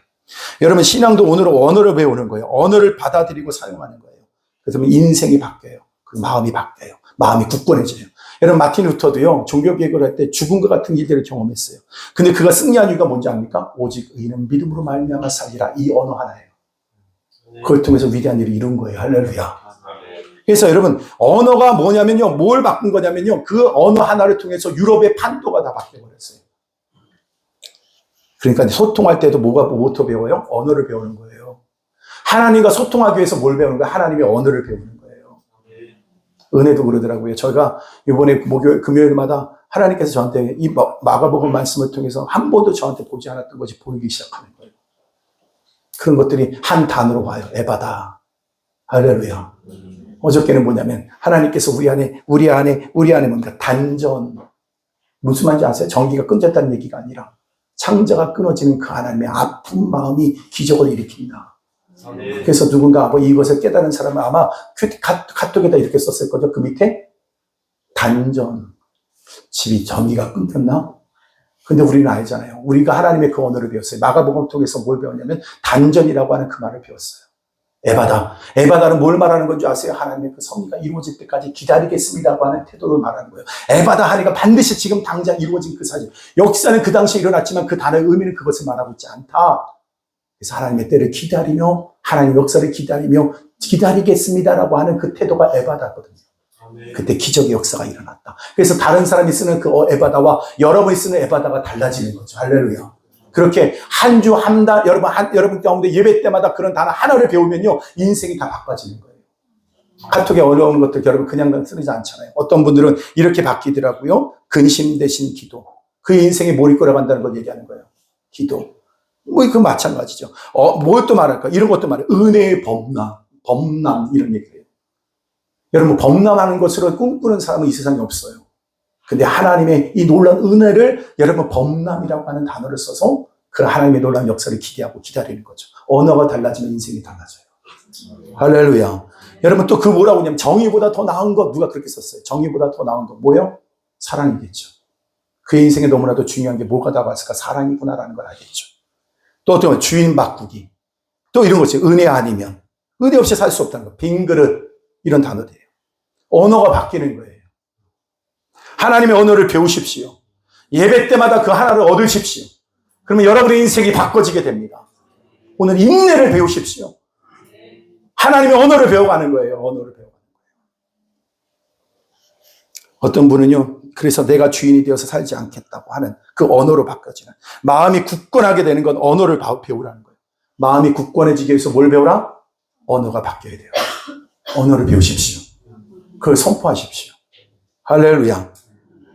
B: 여러분 신앙도 오늘은 언어를 배우는 거예요. 언어를 받아들이고 사용하는 거예요. 그래서 인생이 바뀌어요. 그 마음이 바뀌어요. 마음이 굳건해져요. 여러분 마틴 루터도요. 종교개혁을 할 때 죽음과 같은 일들을 경험했어요. 근데 그가 승리한 이유가 뭔지 압니까? 오직 의인은 믿음으로 말미암아 살리라. 이 언어 하나예요. 그걸 통해서 위대한 일을 이룬 거예요. 할렐루야. 그래서 여러분 언어가 뭐냐면요. 뭘 바꾼 거냐면요. 그 언어 하나를 통해서 유럽의 판도가 다 바뀌어버렸어요. 그러니까 소통할 때도 뭐부터 배워요? 언어를 배우는 거예요. 하나님과 소통하기 위해서 뭘 배우는 거예요? 하나님의 언어를 배우는 거예요. 은혜도 그러더라고요. 저희가 이번에 금요일마다 하나님께서 저한테 이 마가복음 말씀을 통해서 한 번도 저한테 보지 않았던 것이 보이기 시작하는 거예요. 그런 것들이 한 단어로 와요. 에바다. 할렐루야. 어저께는 뭐냐면 하나님께서 우리 안에 뭔가 단전. 무슨 말인지 아세요? 전기가 끊겼다는 얘기가 아니라 창자가 끊어지는 그 하나님의 아픈 마음이 기적을 일으킨다. 그래서 누군가 이것을 깨달은 사람은 아마 카톡에다 이렇게 썼을 거죠. 그 밑에 단전. 집이 전기가 끊겼나? 근데 우리는 알잖아요. 우리가 하나님의 그 언어를 배웠어요. 마가복음 통해서 뭘 배웠냐면 단전이라고 하는 그 말을 배웠어요. 에바다는 뭘 말하는 건지 아세요? 하나님의 그 섭리가 이루어질 때까지 기다리겠습니다고 하는 태도를 말하는 거예요. 에바다 하니까 반드시 지금 당장 이루어진 그 사실. 역사는 그 당시에 일어났지만 그 단어의 의미는 그것을 말하고 있지 않다. 그래서 하나님의 때를 기다리며 하나님의 역사를 기다리며 기다리겠습니다라고 하는 그 태도가 에바다거든요. 그때 기적의 역사가 일어났다. 그래서 다른 사람이 쓰는 그 에바다와 여러분이 쓰는 에바다가 달라지는 거죠. 할렐루야. 그렇게 한 주 한 달 여러분 가운데 예배 때마다 그런 단어 하나를 배우면요 인생이 다 바꿔지는 거예요. 카톡에 어려운 것들 여러분 그냥 쓰지 않잖아요. 어떤 분들은 이렇게 바뀌더라고요. 근심 대신 기도. 그 인생에 몰입 걸어간다는 걸 얘기하는 거예요. 기도. 뭐 그 마찬가지죠. 뭘 또 말할까? 이런 것도 말해요. 은혜의 범람 이런 얘기예요. 여러분 범람하는 것으로 꿈꾸는 사람은 이 세상에 없어요. 근데 하나님의 이 놀라운 은혜를 여러분 범람이라고 하는 단어를 써서 그 하나님의 놀라운 역사를 기대하고 기다리는 거죠. 언어가 달라지면 인생이 달라져요. 할렐루야. 여러분 또 그 뭐라고 하냐면 정의보다 더 나은 것 누가 그렇게 썼어요. 정의보다 더 나은 것 뭐예요? 사랑이겠죠. 그의 인생에 너무나도 중요한 게 뭐가 다가왔을까? 사랑이구나라는 걸 알겠죠. 또 어떤 주인 바꾸기. 또 이런 거죠. 은혜 아니면. 은혜 없이 살 수 없다는 거. 빈 그릇. 이런 단어들이에요. 언어가 바뀌는 거예요. 하나님의 언어를 배우십시오. 예배 때마다 그 하나를 얻으십시오. 그러면 여러분의 인생이 바꿔지게 됩니다. 오늘 인내를 배우십시오. 하나님의 언어를 배워가는 거예요. 언어를 배워가는 거예요. 어떤 분은요. 그래서 내가 주인이 되어서 살지 않겠다고 하는 그 언어로 바꿔지는 마음이 굳건하게 되는 건 언어를 배우라는 거예요. 마음이 굳건해지기 위해서 뭘 배우라? 언어가 바뀌어야 돼요. 언어를 배우십시오. 그걸 선포하십시오. 할렐루야.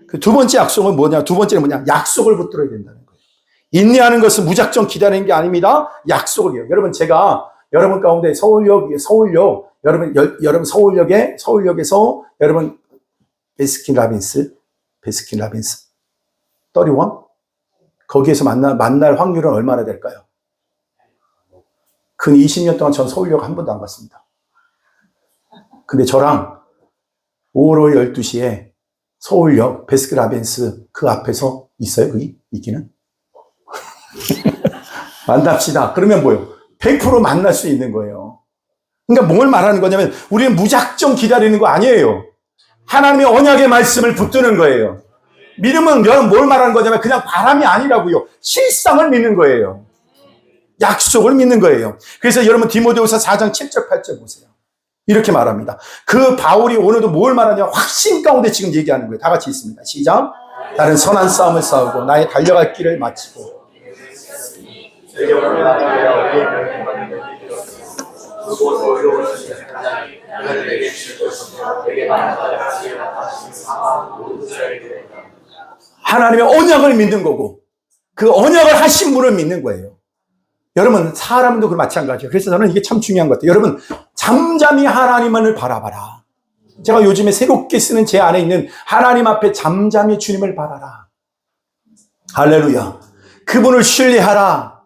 B: 그 두 번째 약속은 뭐냐? 두 번째는 뭐냐? 약속을 붙들어야 된다는 거예요. 인내하는 것은 무작정 기다리는 게 아닙니다. 약속을 해요. 여러분 제가 여러분 가운데 서울역 여러분 서울역에서 여러분 베스킨 라빈스 31 거기에서 만날 확률은 얼마나 될까요? 근 20년 동안 전 서울역 한 번도 안 갔습니다. 근데 저랑 5월 12시에 서울역 베스킨 라빈스 그 앞에서 있어요? 거기? 있기는? 만납시다. 그러면 뭐예요? 100% 만날 수 있는 거예요. 그러니까 뭘 말하는 거냐면 우리는 무작정 기다리는 거 아니에요. 하나님의 언약의 말씀을 붙드는 거예요. 믿음은 여러분 뭘 말하는 거냐면 그냥 바람이 아니라고요. 실상을 믿는 거예요. 약속을 믿는 거예요. 그래서 여러분 디모데후서 4장 7절 8절 보세요. 이렇게 말합니다. 그 바울이 오늘도 뭘 말하냐 확신 가운데 지금 얘기하는 거예요. 다 같이 있습니다. 시작. 나는 선한 싸움을 싸우고 나의 달려갈 길을 마치고 하나님의 언약을 믿는 거고 그 언약을 하신 분을 믿는 거예요. 여러분 사람도 그 마찬가지예요. 그래서 저는 이게 참 중요한 것 같아요. 여러분 잠잠히 하나님만을 바라봐라. 제가 요즘에 새롭게 쓰는 제 안에 있는 하나님 앞에 잠잠히 주님을 바라라. 할렐루야. 그분을 신뢰하라.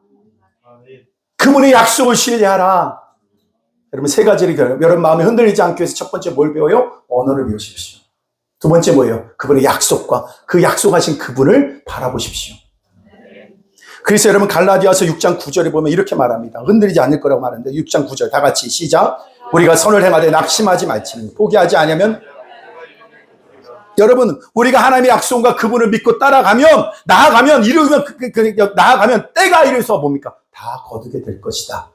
B: 그분의 약속을 신뢰하라. 여러분 세 가지를 배워요. 여러분 마음이 흔들리지 않기 위해서 첫 번째 뭘 배워요? 언어를 배우십시오. 두 번째 뭐예요? 그분의 약속과 그 약속하신 그분을 바라보십시오. 그래서 여러분 갈라디아서 6장 9절에 보면 이렇게 말합니다. 흔들리지 않을 거라고 말하는데 6장 9절 다 같이 시작. 우리가 선을 행하되 낙심하지 말지니 포기하지 않으면 여러분 우리가 하나님의 약속과 그분을 믿고 나아가면 나아가면 때가 이래서 뭡니까? 다 거두게 될 것이다.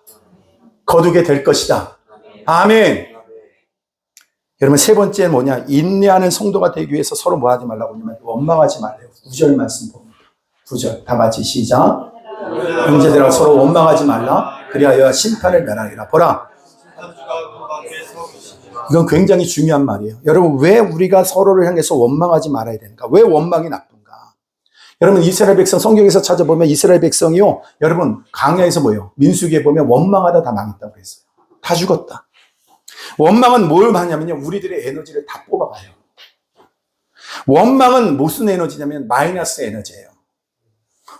B: 거두게 될 것이다. 아멘. 여러분 세 번째는 뭐냐? 인내하는 성도가 되기 위해서 서로 뭐 하지 말라고 하냐면 원망하지 말래요. 9절 말씀 봅니다. 9절 다 같이 시작. 형제들아 서로 원망하지 말라. 그리하여 심판을 면하리라. 보라. 이건 굉장히 중요한 말이에요. 여러분 왜 우리가 서로를 향해서 원망하지 말아야 되는가? 왜 원망이 나쁜가? 여러분 이스라엘 백성 성경에서 찾아보면 이스라엘 백성이요. 여러분 강야에서 뭐예요? 민수기에 보면 원망하다 다 망했다고 했어요. 다 죽었다. 원망은 뭘 하냐면요. 우리들의 에너지를 다 뽑아가요. 원망은 무슨 에너지냐면 마이너스 에너지예요.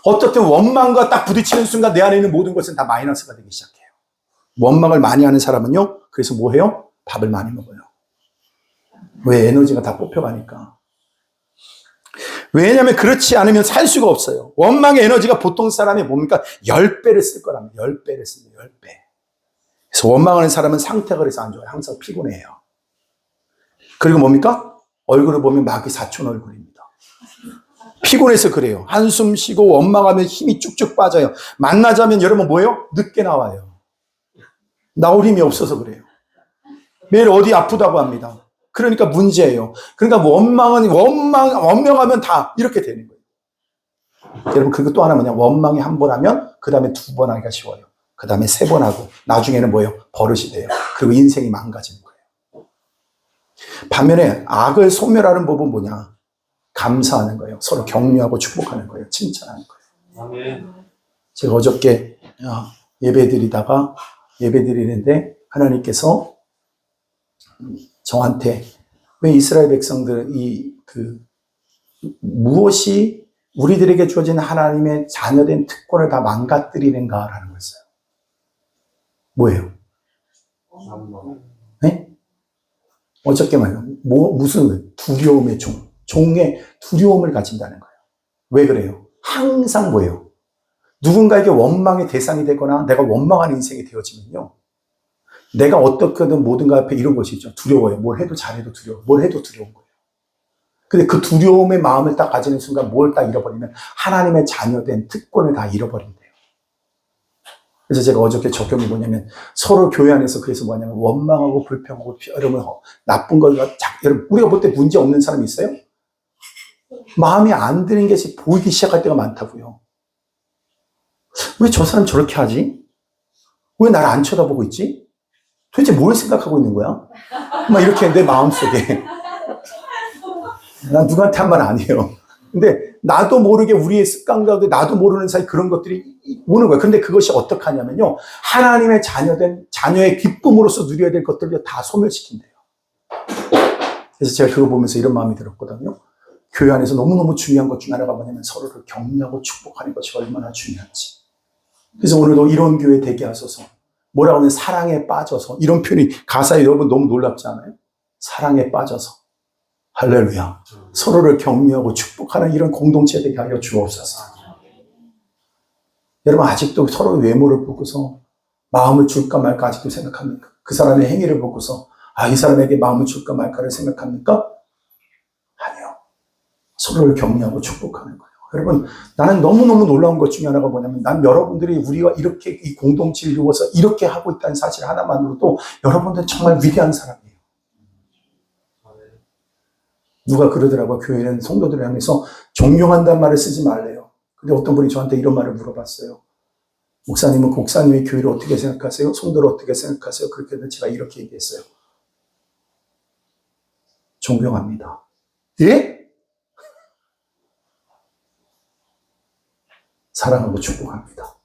B: 어떻든 원망과 딱 부딪히는 순간 내 안에 있는 모든 것은 다 마이너스가 되기 시작해요. 원망을 많이 하는 사람은요. 그래서 뭐 해요? 밥을 많이 먹어요. 왜? 에너지가 다 뽑혀가니까. 왜냐하면 그렇지 않으면 살 수가 없어요. 원망의 에너지가 보통 사람이 뭡니까? 10배를 쓸 거랍니다. 10배를 씁니다. 10배. 그래서 원망하는 사람은 상태가 그래서 안 좋아요. 항상 피곤해요. 그리고 뭡니까? 얼굴을 보면 마귀 사촌 얼굴입니다. 피곤해서 그래요. 한숨 쉬고 원망하면 힘이 쭉쭉 빠져요. 만나자면 여러분 뭐예요? 늦게 나와요. 나올 힘이 없어서 그래요. 매일 어디 아프다고 합니다. 그러니까 문제예요. 그러니까 원망하면 다 이렇게 되는 거예요. 여러분, 그리고 또 하나 뭐냐? 원망이 한 번 하면 그 다음에 두 번 하기가 쉬워요. 그 다음에 세 번 하고 나중에는 뭐예요? 버릇이 돼요. 그리고 인생이 망가지는 거예요. 반면에 악을 소멸하는 법은 뭐냐? 감사하는 거예요. 서로 격려하고 축복하는 거예요. 칭찬하는 거예요.
A: 아멘.
B: 제가 어저께 예배드리는데 하나님께서 저한테 왜 이스라엘 백성들 무엇이 우리들에게 주어진 하나님의 자녀된 특권을 다 망가뜨리는가라는 거였어요. 뭐예요? 네? 어저께 말이요. 무슨 두려움의 종의 두려움을 가진다는 거예요. 왜 그래요? 항상 뭐예요? 누군가에게 원망의 대상이 되거나 내가 원망하는 인생이 되어지면요. 내가 어떻게든 모든가 앞에 이런 것이 있죠. 두려워요. 뭘 해도 잘해도 두려워. 뭘 해도 두려운 거예요. 근데 그 두려움의 마음을 딱 가지는 순간 뭘 딱 잃어버리면 하나님의 자녀된 특권을 다 잃어버린대요. 그래서 제가 어저께 적용이 뭐냐면 서로 교회 안에서 그래서 뭐냐면 원망하고 불평하고 여러분 나쁜 걸 여러분 우리가 볼 때 문제 없는 사람이 있어요? 마음이 안 드는 것이 보이기 시작할 때가 많다고요. 왜 저 사람 저렇게 하지? 왜 나를 안 쳐다보고 있지? 도대체 뭘 생각하고 있는 거야? 막 이렇게 내 마음속에. 난 누구한테 한 말 아니에요. 근데 나도 모르게 우리의 습관 가운데 나도 모르는 사이 그런 것들이 오는 거예요. 그런데 그것이 어떻게 하냐면요. 하나님의 자녀의 기쁨으로서 누려야 될 것들을 다 소멸시킨대요. 그래서 제가 그거 보면서 이런 마음이 들었거든요. 교회 안에서 너무너무 중요한 것 중에 하나가 뭐냐면 서로를 격려하고 축복하는 것이 얼마나 중요한지. 그래서 오늘도 이런 교회 되게 하소서. 뭐라고 하면 사랑에 빠져서. 이런 표현이 가사에 여러분 너무 놀랍지 않아요? 사랑에 빠져서. 할렐루야. 서로를 격려하고 축복하는 이런 공동체 되게 하여 주옵소서. 여러분 아직도 서로 외모를 보고서 마음을 줄까 말까 아직도 생각합니까? 그 사람의 행위를 보고서 이 사람에게 마음을 줄까 말까를 생각합니까? 아니요. 서로를 격려하고 축복하는 거예요. 여러분 나는 너무너무 놀라운 것 중에 하나가 뭐냐면 난 여러분들이 우리가 이렇게 이 공동체를 이루어서 이렇게 하고 있다는 사실 하나만으로도 여러분들은 정말 위대한 사람이에요. 누가 그러더라고요. 교회는 성도들을 향해서 존경한다는 말을 쓰지 말래요. 근데 어떤 분이 저한테 이런 말을 물어봤어요. 목사님이 교회를 어떻게 생각하세요? 성도를 어떻게 생각하세요? 그렇게 해서 제가 이렇게 얘기했어요. 존경합니다. 예? 사랑하고 축복합니다.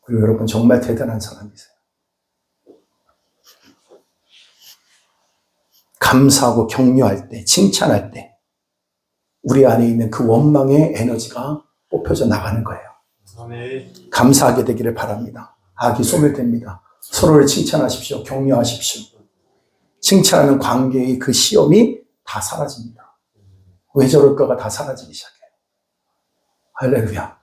B: 그리고 여러분 정말 대단한 사람이세요. 감사하고 격려할 때, 칭찬할 때 우리 안에 있는 그 원망의 에너지가 뽑혀져 나가는 거예요. 감사하게 되기를 바랍니다. 악이 소멸됩니다. 서로를 칭찬하십시오. 격려하십시오. 칭찬하는 관계의 그 시험이 다 사라집니다. 왜 저럴까가 다 사라지기 시작해요. 할렐루야.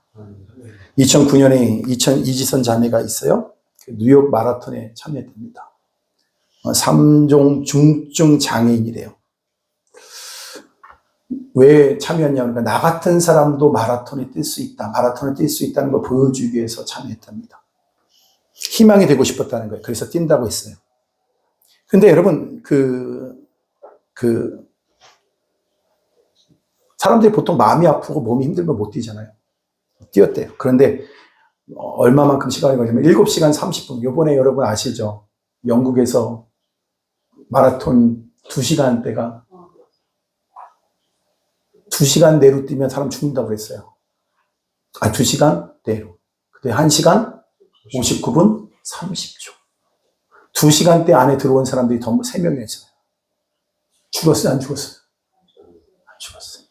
B: 2009년에 이지선 자매가 있어요. 뉴욕 마라톤에 참여했답니다. 3종 중증 장애인이래요. 왜 참여했냐면 나 같은 사람도 마라톤을 뛸 수 있다는 걸 보여주기 위해서 참여했답니다. 희망이 되고 싶었다는 거예요. 그래서 뛴다고 했어요. 근데 여러분 사람들이 보통 마음이 아프고 몸이 힘들면 못 뛰잖아요. 뛰었대요. 그런데 얼마만큼 시간이 걸리면 7시간 30분. 요번에 여러분 아시죠? 영국에서 마라톤 2시간대가 2시간 내로 뛰면 사람 죽는다고 그랬어요. 2시간 내로. 근데 1시간 59분 30초. 2시간대 안에 들어온 사람들이 더 3명이었어요. 죽었어요? 안 죽었어요? 안 죽었어요.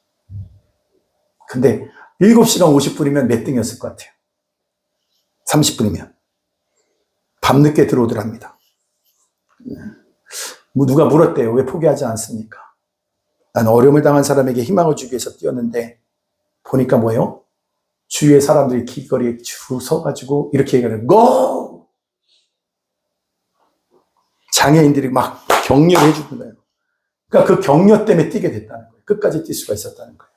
B: 근데 7시간 50분이면 몇 등이었을 것 같아요? 30분이면. 밤늦게 들어오더랍니다. 누가 물었대요. 왜 포기하지 않습니까? 난 어려움을 당한 사람에게 희망을 주기 위해서 뛰었는데 보니까 뭐예요? 주위의 사람들이 길거리에 줄 서가지고 이렇게 얘기하는 Go! 장애인들이 막 격려를 해주는 거예요. 그러니까 그 격려 때문에 뛰게 됐다는 거예요. 끝까지 뛸 수가 있었다는 거예요.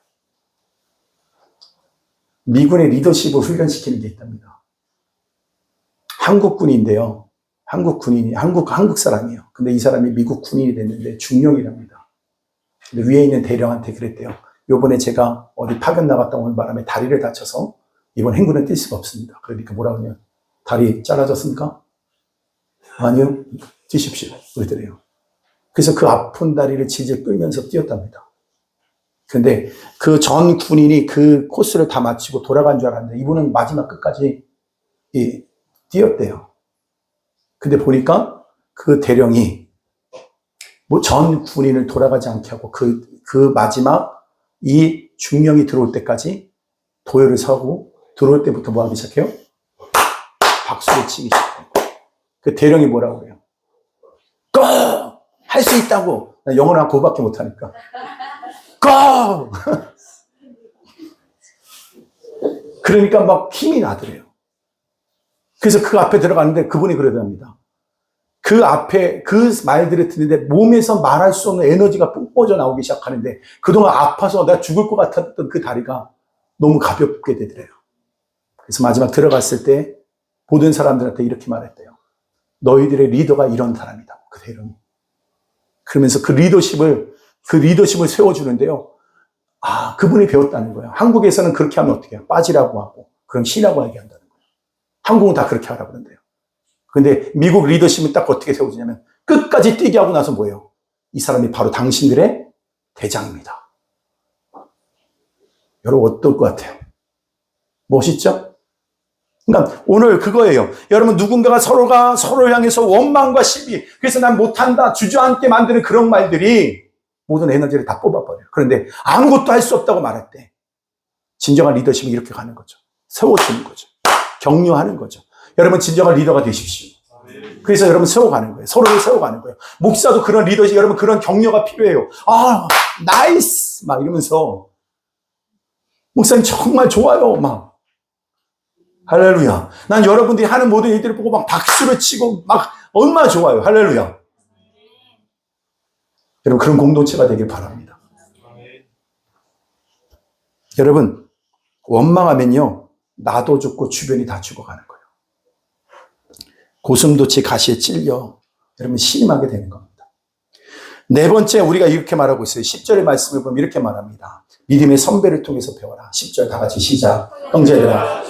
B: 미군의 리더십을 훈련시키는 게 있답니다. 한국 군인인데요. 한국 군인이, 한국 사람이에요. 근데 이 사람이 미국 군인이 됐는데 중령이랍니다. 근데 위에 있는 대령한테 그랬대요. 요번에 제가 어디 파견 나갔다 오는 바람에 다리를 다쳐서 이번 행군에 뛸 수가 없습니다. 그러니까 뭐라 그러냐. 다리 잘라졌습니까? 아니요. 뛰십시오. 그러더래요. 그래서 그 아픈 다리를 질질 끌면서 뛰었답니다. 근데 그 전 군인이 그 코스를 다 마치고 돌아간 줄 알았는데 이분은 마지막 끝까지 뛰었대요. 근데 보니까 그 대령이 뭐 전 군인을 돌아가지 않게 하고 그 마지막 이 중령이 들어올 때까지 도열을 서고 들어올 때부터 뭐 하기 시작해요? 박수를 치기 시작해요. 그 대령이 뭐라고 그래요? 고! 할 수 있다고! 나 영어는 그거밖에 못하니까. 고! 그러니까 막 힘이 나더래요. 그래서 그 앞에 들어갔는데 그분이 그러답니다. 그 앞에 그 말들을 듣는데 몸에서 말할 수 없는 에너지가 뿜어져 나오기 시작하는데 그동안 아파서 내가 죽을 것 같았던 그 다리가 너무 가볍게 되더래요. 그래서 마지막 들어갔을 때 모든 사람들한테 이렇게 말했대요. 너희들의 리더가 이런 사람이다. 그 대령이. 그러면서 그 리더십을 세워주는데요. 아, 그분이 배웠다는 거예요. 한국에서는 그렇게 하면 어떻게 해요? 빠지라고 하고, 그럼 쉬라고 얘기한다는 거예요. 한국은 다 그렇게 하라고 그런대요. 근데 미국 리더십은 딱 어떻게 세워주냐면, 끝까지 뛰게 하고 나서 뭐예요? 이 사람이 바로 당신들의 대장입니다. 여러분, 어떨 것 같아요? 멋있죠? 그러니까 오늘 그거예요. 여러분, 누군가가 서로를 향해서 원망과 시비, 그래서 난 못한다, 주저앉게 만드는 그런 말들이 모든 에너지를 다 뽑아버려요. 그런데 아무것도 할 수 없다고 말할 때 진정한 리더십이 이렇게 가는 거죠. 세워주는 거죠. 격려하는 거죠. 여러분 진정한 리더가 되십시오. 그래서 여러분 세워가는 거예요. 서로를 세워가는 거예요. 목사도 그런 리더십, 여러분 그런 격려가 필요해요. 아, 나이스! 막 이러면서 목사님 정말 좋아요. 막 할렐루야. 난 여러분들이 하는 모든 일들을 보고 막 박수를 치고 막 얼마나 좋아요. 할렐루야. 여러분 그런 공동체가 되길 바랍니다. 여러분 원망하면요 나도 죽고 주변이 다 죽어가는 거예요. 고슴도치 가시에 찔려 여러분 신임하게 되는 겁니다. 네 번째 우리가 이렇게 말하고 있어요. 10절의 말씀을 보면 이렇게 말합니다. 믿음의 선배를 통해서 배워라. 10절 다 같이 시작. 형제들아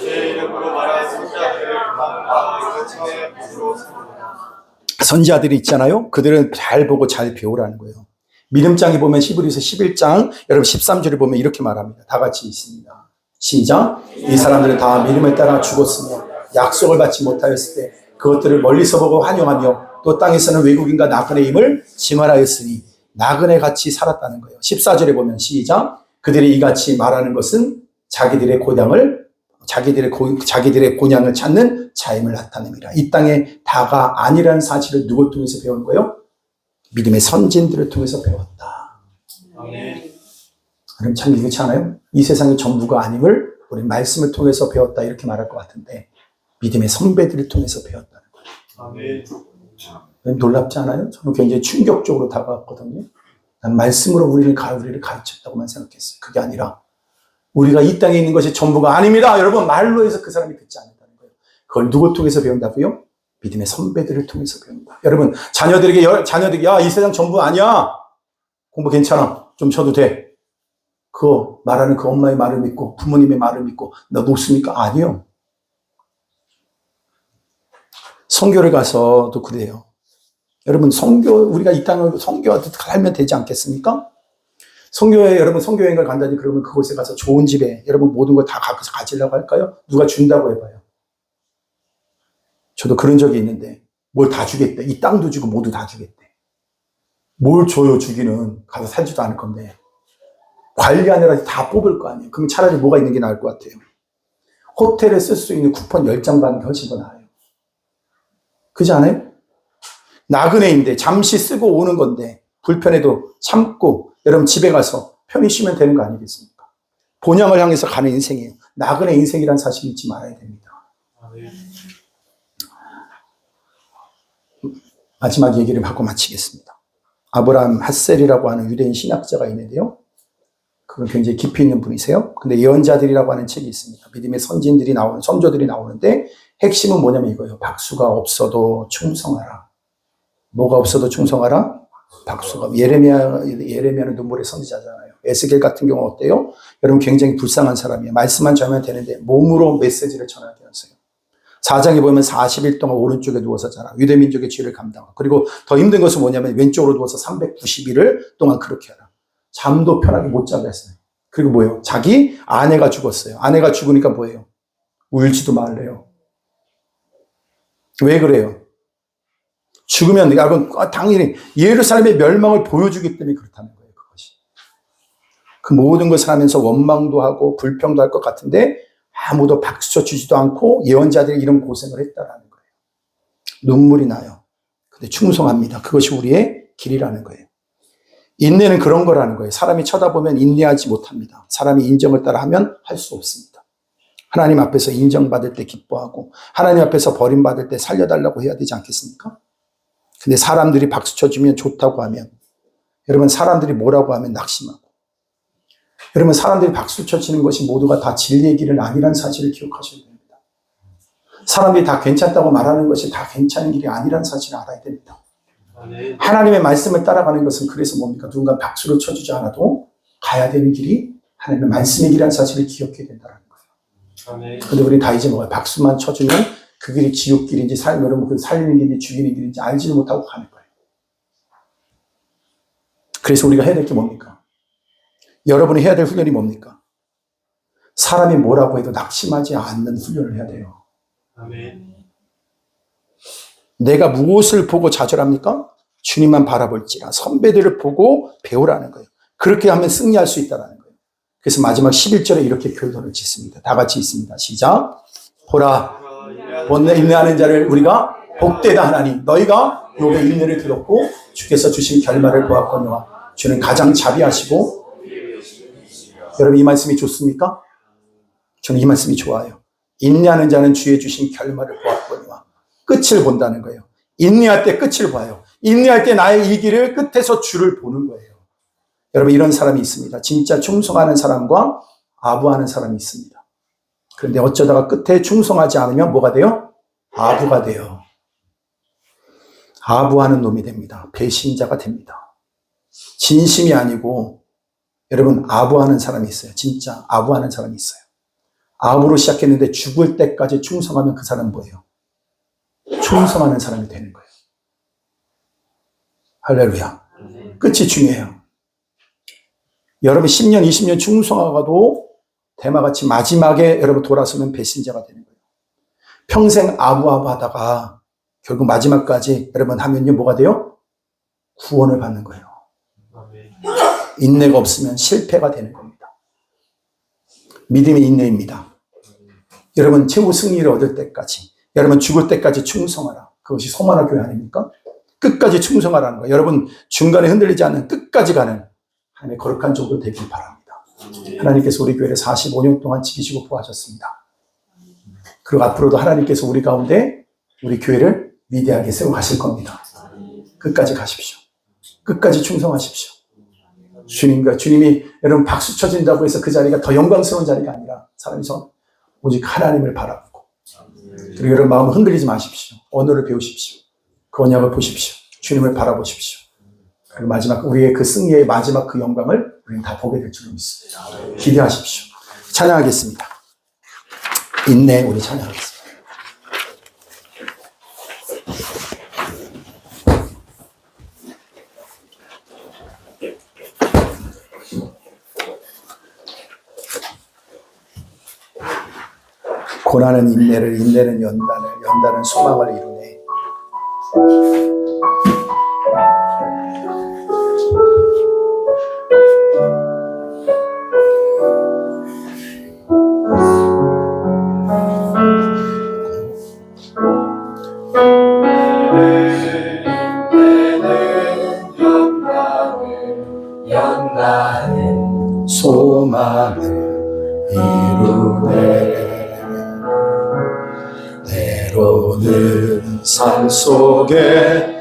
B: 선지자들이 있잖아요. 그들은 잘 보고 잘 배우라는 거예요. 믿음장에 보면 히브리서 11장 여러분 13절에 보면 이렇게 말합니다. 다 같이 있습니다. 시작. 이 사람들은 다 믿음에 따라 죽었으며 약속을 받지 못하였을 때 그것들을 멀리서 보고 환영하며 또 땅에서는 외국인과 나그네의 힘을 증언하였으니 나그네 같이 살았다는 거예요. 14절에 보면 시작. 그들이 이같이 말하는 것은 자기들의 곤양을 찾는 자임을 나타냅니다. 이 땅에 다가 아니라는 사실을 누굴 통해서 배운 거예요? 믿음의 선진들을 통해서 배웠다. 그럼 참 그렇지 않아요? 이 세상의 전부가 아님을 우리 말씀을 통해서 배웠다 이렇게 말할 것 같은데 믿음의 선배들을 통해서 배웠다는 거예요. 놀랍지 않아요? 저는 굉장히 충격적으로 다가왔거든요. 난 말씀으로 우리를 가르쳤다고만 생각했어요. 그게 아니라 우리가 이 땅에 있는 것이 전부가 아닙니다. 여러분 말로 해서 그 사람이 듣지 않는다는 거예요. 그걸 누구 통해서 배운다고요? 믿음의 선배들을 통해서 배운다. 여러분 자녀들에게 야, 이 세상 전부 아니야. 공부 괜찮아. 좀 쉬어도 돼. 그거 말하는 그 엄마의 말을 믿고 부모님의 말을 믿고 너 놓습니까? 아니요. 선교를 가서도 그래요. 여러분 우리가 이 땅을 선교하듯 살면 되지 않겠습니까? 여러분 선교여행을 간다니 그러면 그곳에 가서 좋은 집에 여러분 모든 걸 다 가지려고 할까요? 누가 준다고 해봐요. 저도 그런 적이 있는데 뭘 다 주겠대. 이 땅도 주고 모두 다 주겠대. 뭘 줘요 주기는. 가서 살지도 않을 건데. 관리하느라 다 뽑을 거 아니에요. 그러면 차라리 뭐가 있는 게 나을 것 같아요. 호텔에 쓸 수 있는 쿠폰 10장 받는 게 훨씬 더 나아요. 그렇지 않아요? 나그네인데 잠시 쓰고 오는 건데 불편해도 참고 여러분 집에 가서 편히 쉬면 되는 거 아니겠습니까? 본향을 향해서 가는 인생이에요. 나그네 인생이라는 사실 잊지 말아야 됩니다. 마지막 얘기를 하고 마치겠습니다. 아브라함 핫셀이라고 하는 유대인 신학자가 있는데요. 그건 굉장히 깊이 있는 분이세요. 근데 예언자들이라고 하는 책이 있습니다. 믿음의 선진들이 나오는, 선조들이 나오는데 핵심은 뭐냐면 이거예요. 박수가 없어도 충성하라. 뭐가 없어도 충성하라? 박수가. 예레미야는 눈물의 선지자잖아요. 에스겔 같은 경우 어때요? 여러분 굉장히 불쌍한 사람이에요. 말씀만 전하면 되는데 몸으로 메시지를 전하게 하세요. 4장에 보면 40일 동안 오른쪽에 누워서 자라. 유대민족의 죄를 감당하고. 그리고 더 힘든 것은 뭐냐면 왼쪽으로 누워서 390일을 동안 그렇게 하라. 잠도 편하게 못 자게 했어요. 그리고 뭐예요? 자기 아내가 죽었어요. 아내가 죽으니까 뭐예요? 울지도 말래요. 왜 그래요? 죽으면 여러분 당연히 예루살렘의 멸망을 보여주기 때문에 그렇다는 거예요. 그것이. 그 모든 것을 하면서 원망도 하고 불평도 할 것 같은데 아무도 박수쳐 주지도 않고 예언자들이 이런 고생을 했다라는 거예요. 눈물이 나요. 근데 충성합니다. 그것이 우리의 길이라는 거예요. 인내는 그런 거라는 거예요. 사람이 쳐다보면 인내하지 못합니다. 사람이 인정을 따라 하면 할 수 없습니다. 하나님 앞에서 인정받을 때 기뻐하고 하나님 앞에서 버림받을 때 살려달라고 해야 되지 않겠습니까? 근데 사람들이 박수 쳐주면 좋다고 하면, 여러분 사람들이 뭐라고 하면 낙심하고, 여러분 사람들이 박수 쳐주는 것이 모두가 다 진리의 길은 아니라는 사실을 기억하셔야 됩니다. 사람들이 다 괜찮다고 말하는 것이 다 괜찮은 길이 아니라는 사실을 알아야 됩니다. 하나님의 말씀을 따라가는 것은 그래서 뭡니까? 누군가 박수를 쳐주지 않아도 가야 되는 길이 하나님의 말씀의 길이라는 사실을 기억해야 된다는 거예요. 근데 우리 다 잊어먹어요. 박수만 쳐주면 그 길이 지옥길인지 여러분 그 살리는 길인지 죽이는 길인지 알지를 못하고 가는 거예요. 그래서 우리가 해야 될 게 뭡니까? 여러분이 해야 될 훈련이 뭡니까? 사람이 뭐라고 해도 낙심하지 않는 훈련을 해야 돼요.
A: 아멘.
B: 내가 무엇을 보고 좌절합니까? 주님만 바라볼지라. 선배들을 보고 배우라는 거예요. 그렇게 하면 승리할 수 있다는 거예요. 그래서 마지막 11절에 이렇게 결론을 짓습니다. 다 같이 있습니다. 시작. 보라, 인내하는 자를 우리가 복되다 하나니 너희가 욥의 인내를 들었고 주께서 주신 결말을 보았거니와 주는 가장 자비하시고. 여러분 이 말씀이 좋습니까? 저는 이 말씀이 좋아요. 인내하는 자는 주의 주신 결말을 보았거니와. 끝을 본다는 거예요. 인내할 때 끝을 봐요. 인내할 때 나의 이 길을 끝에서 주를 보는 거예요. 여러분 이런 사람이 있습니다. 진짜 충성하는 사람과 아부하는 사람이 있습니다. 그런데 어쩌다가 끝에 충성하지 않으면 뭐가 돼요? 아부가 돼요. 아부하는 놈이 됩니다. 배신자가 됩니다. 진심이 아니고 여러분 아부하는 사람이 있어요. 진짜 아부하는 사람이 있어요. 아부로 시작했는데 죽을 때까지 충성하면 그 사람은 뭐예요? 충성하는 사람이 되는 거예요. 할렐루야. 끝이 중요해요. 여러분 10년, 20년 충성하고도 대마같이 마지막에 여러분 돌아서면 배신자가 되는 거예요. 평생 아부하다가 결국 마지막까지 여러분 하면요 뭐가 돼요? 구원을 받는 거예요. 인내가 없으면 실패가 되는 겁니다. 믿음이 인내입니다. 여러분 최후 승리를 얻을 때까지, 여러분 죽을 때까지 충성하라. 그것이 소만화 교회 아닙니까? 끝까지 충성하라는 거예요. 여러분 중간에 흔들리지 않는 끝까지 가는 하나님의 거룩한 종도 되길 바랍니다. 하나님께서 우리 교회를 45년 동안 지키시고 보호하셨습니다. 그리고 앞으로도 하나님께서 우리 가운데 우리 교회를 위대하게 세워가실 겁니다. 끝까지 가십시오. 끝까지 충성하십시오. 주님이 여러분 박수 쳐진다고 해서 그 자리가 더 영광스러운 자리가 아니라 사람이서 오직 하나님을 바라보고, 그리고 여러분 마음 흔들리지 마십시오. 언어를 배우십시오. 그 언약을 보십시오. 주님을 바라보십시오. 그리고 마지막 우리의 그 승리의 마지막 그 영광을 우리는 다 보게 될 줄로 믿습니다. 기대하십시오. 찬양하겠습니다. 인내 우리 찬양하겠습니다. 고난은 인내를, 인내는 연단을, 연단은 소망을 이루네. 연단은 소망을 이루네. 때로는 삶 속에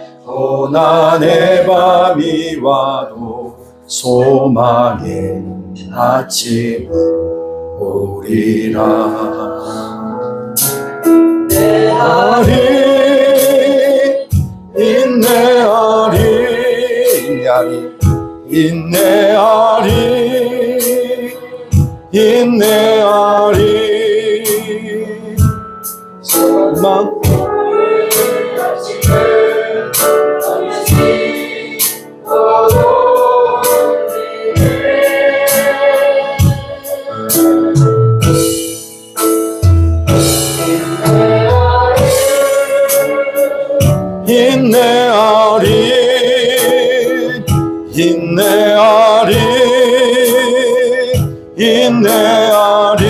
B: 고난의 밤이 와도 소망의 아침은 오리라. 인내하리 인내하리 인내하리 인내하리 소망 인내하리 인내하리 인내하리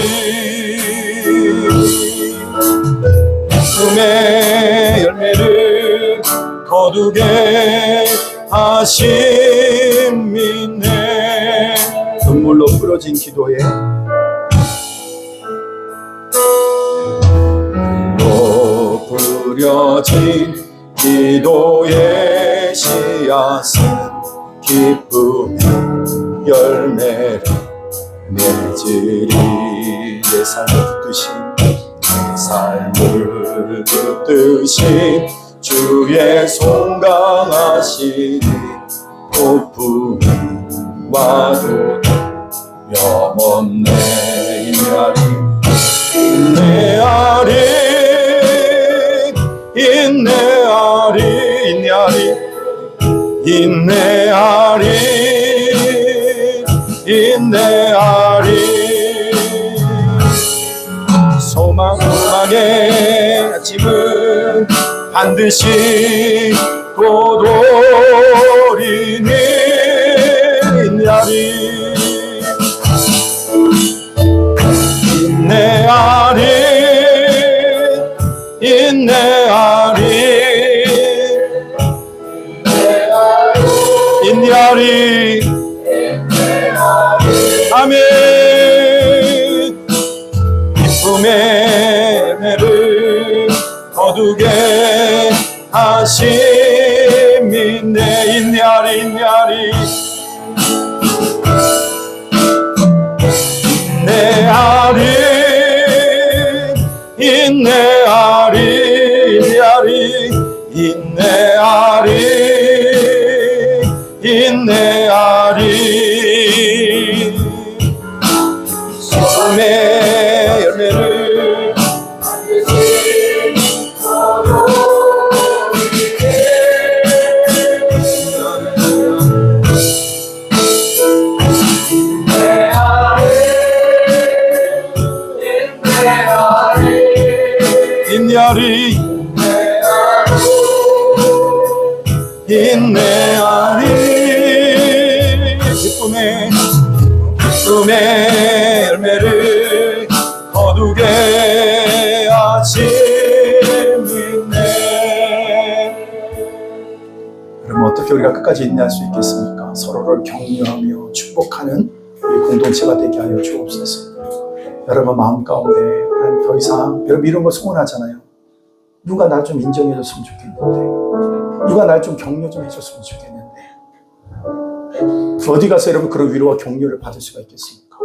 B: 꿈의 열매를 거두게 하심 있네. 눈물로 부러진 기도에 눈물로 부러진 기도의 씨앗은 기쁨의 열매를 맺으리. 내 삶을 붙드신 내 삶을 붙드신 주의 손 강하시니 폭풍이 와도 염없네. 인내하리 인내하리 인내하리 인내하리 인내하리 소망의 아침은 반드시 곧 오리니. 인내하리 인내하리 인내하리 인내하리 아멘. 기쁨의 매를 거두게 하심이 내 인내하리 인내하리 인내하리 인내하리 인내하리 인내하리 인내하리 기쁨의 열매를 인내하리 인내하리 기쁨의 열매를 거두게 하심이네. 그럼 어떻게 우리가 끝까지 인내할 수 있겠습니까? 서로를 격려하며 축복하는 우리 공동체가 되게 하여 주옵소서. 여러분 마음 가운데 더 이상 여러분 이런 거 소원하잖아요. 누가 날 좀 인정해줬으면 좋겠는데, 누가 날 좀 격려 좀 해줬으면 좋겠는데, 어디 가서 여러분 그런 위로와 격려를 받을 수가 있겠습니까?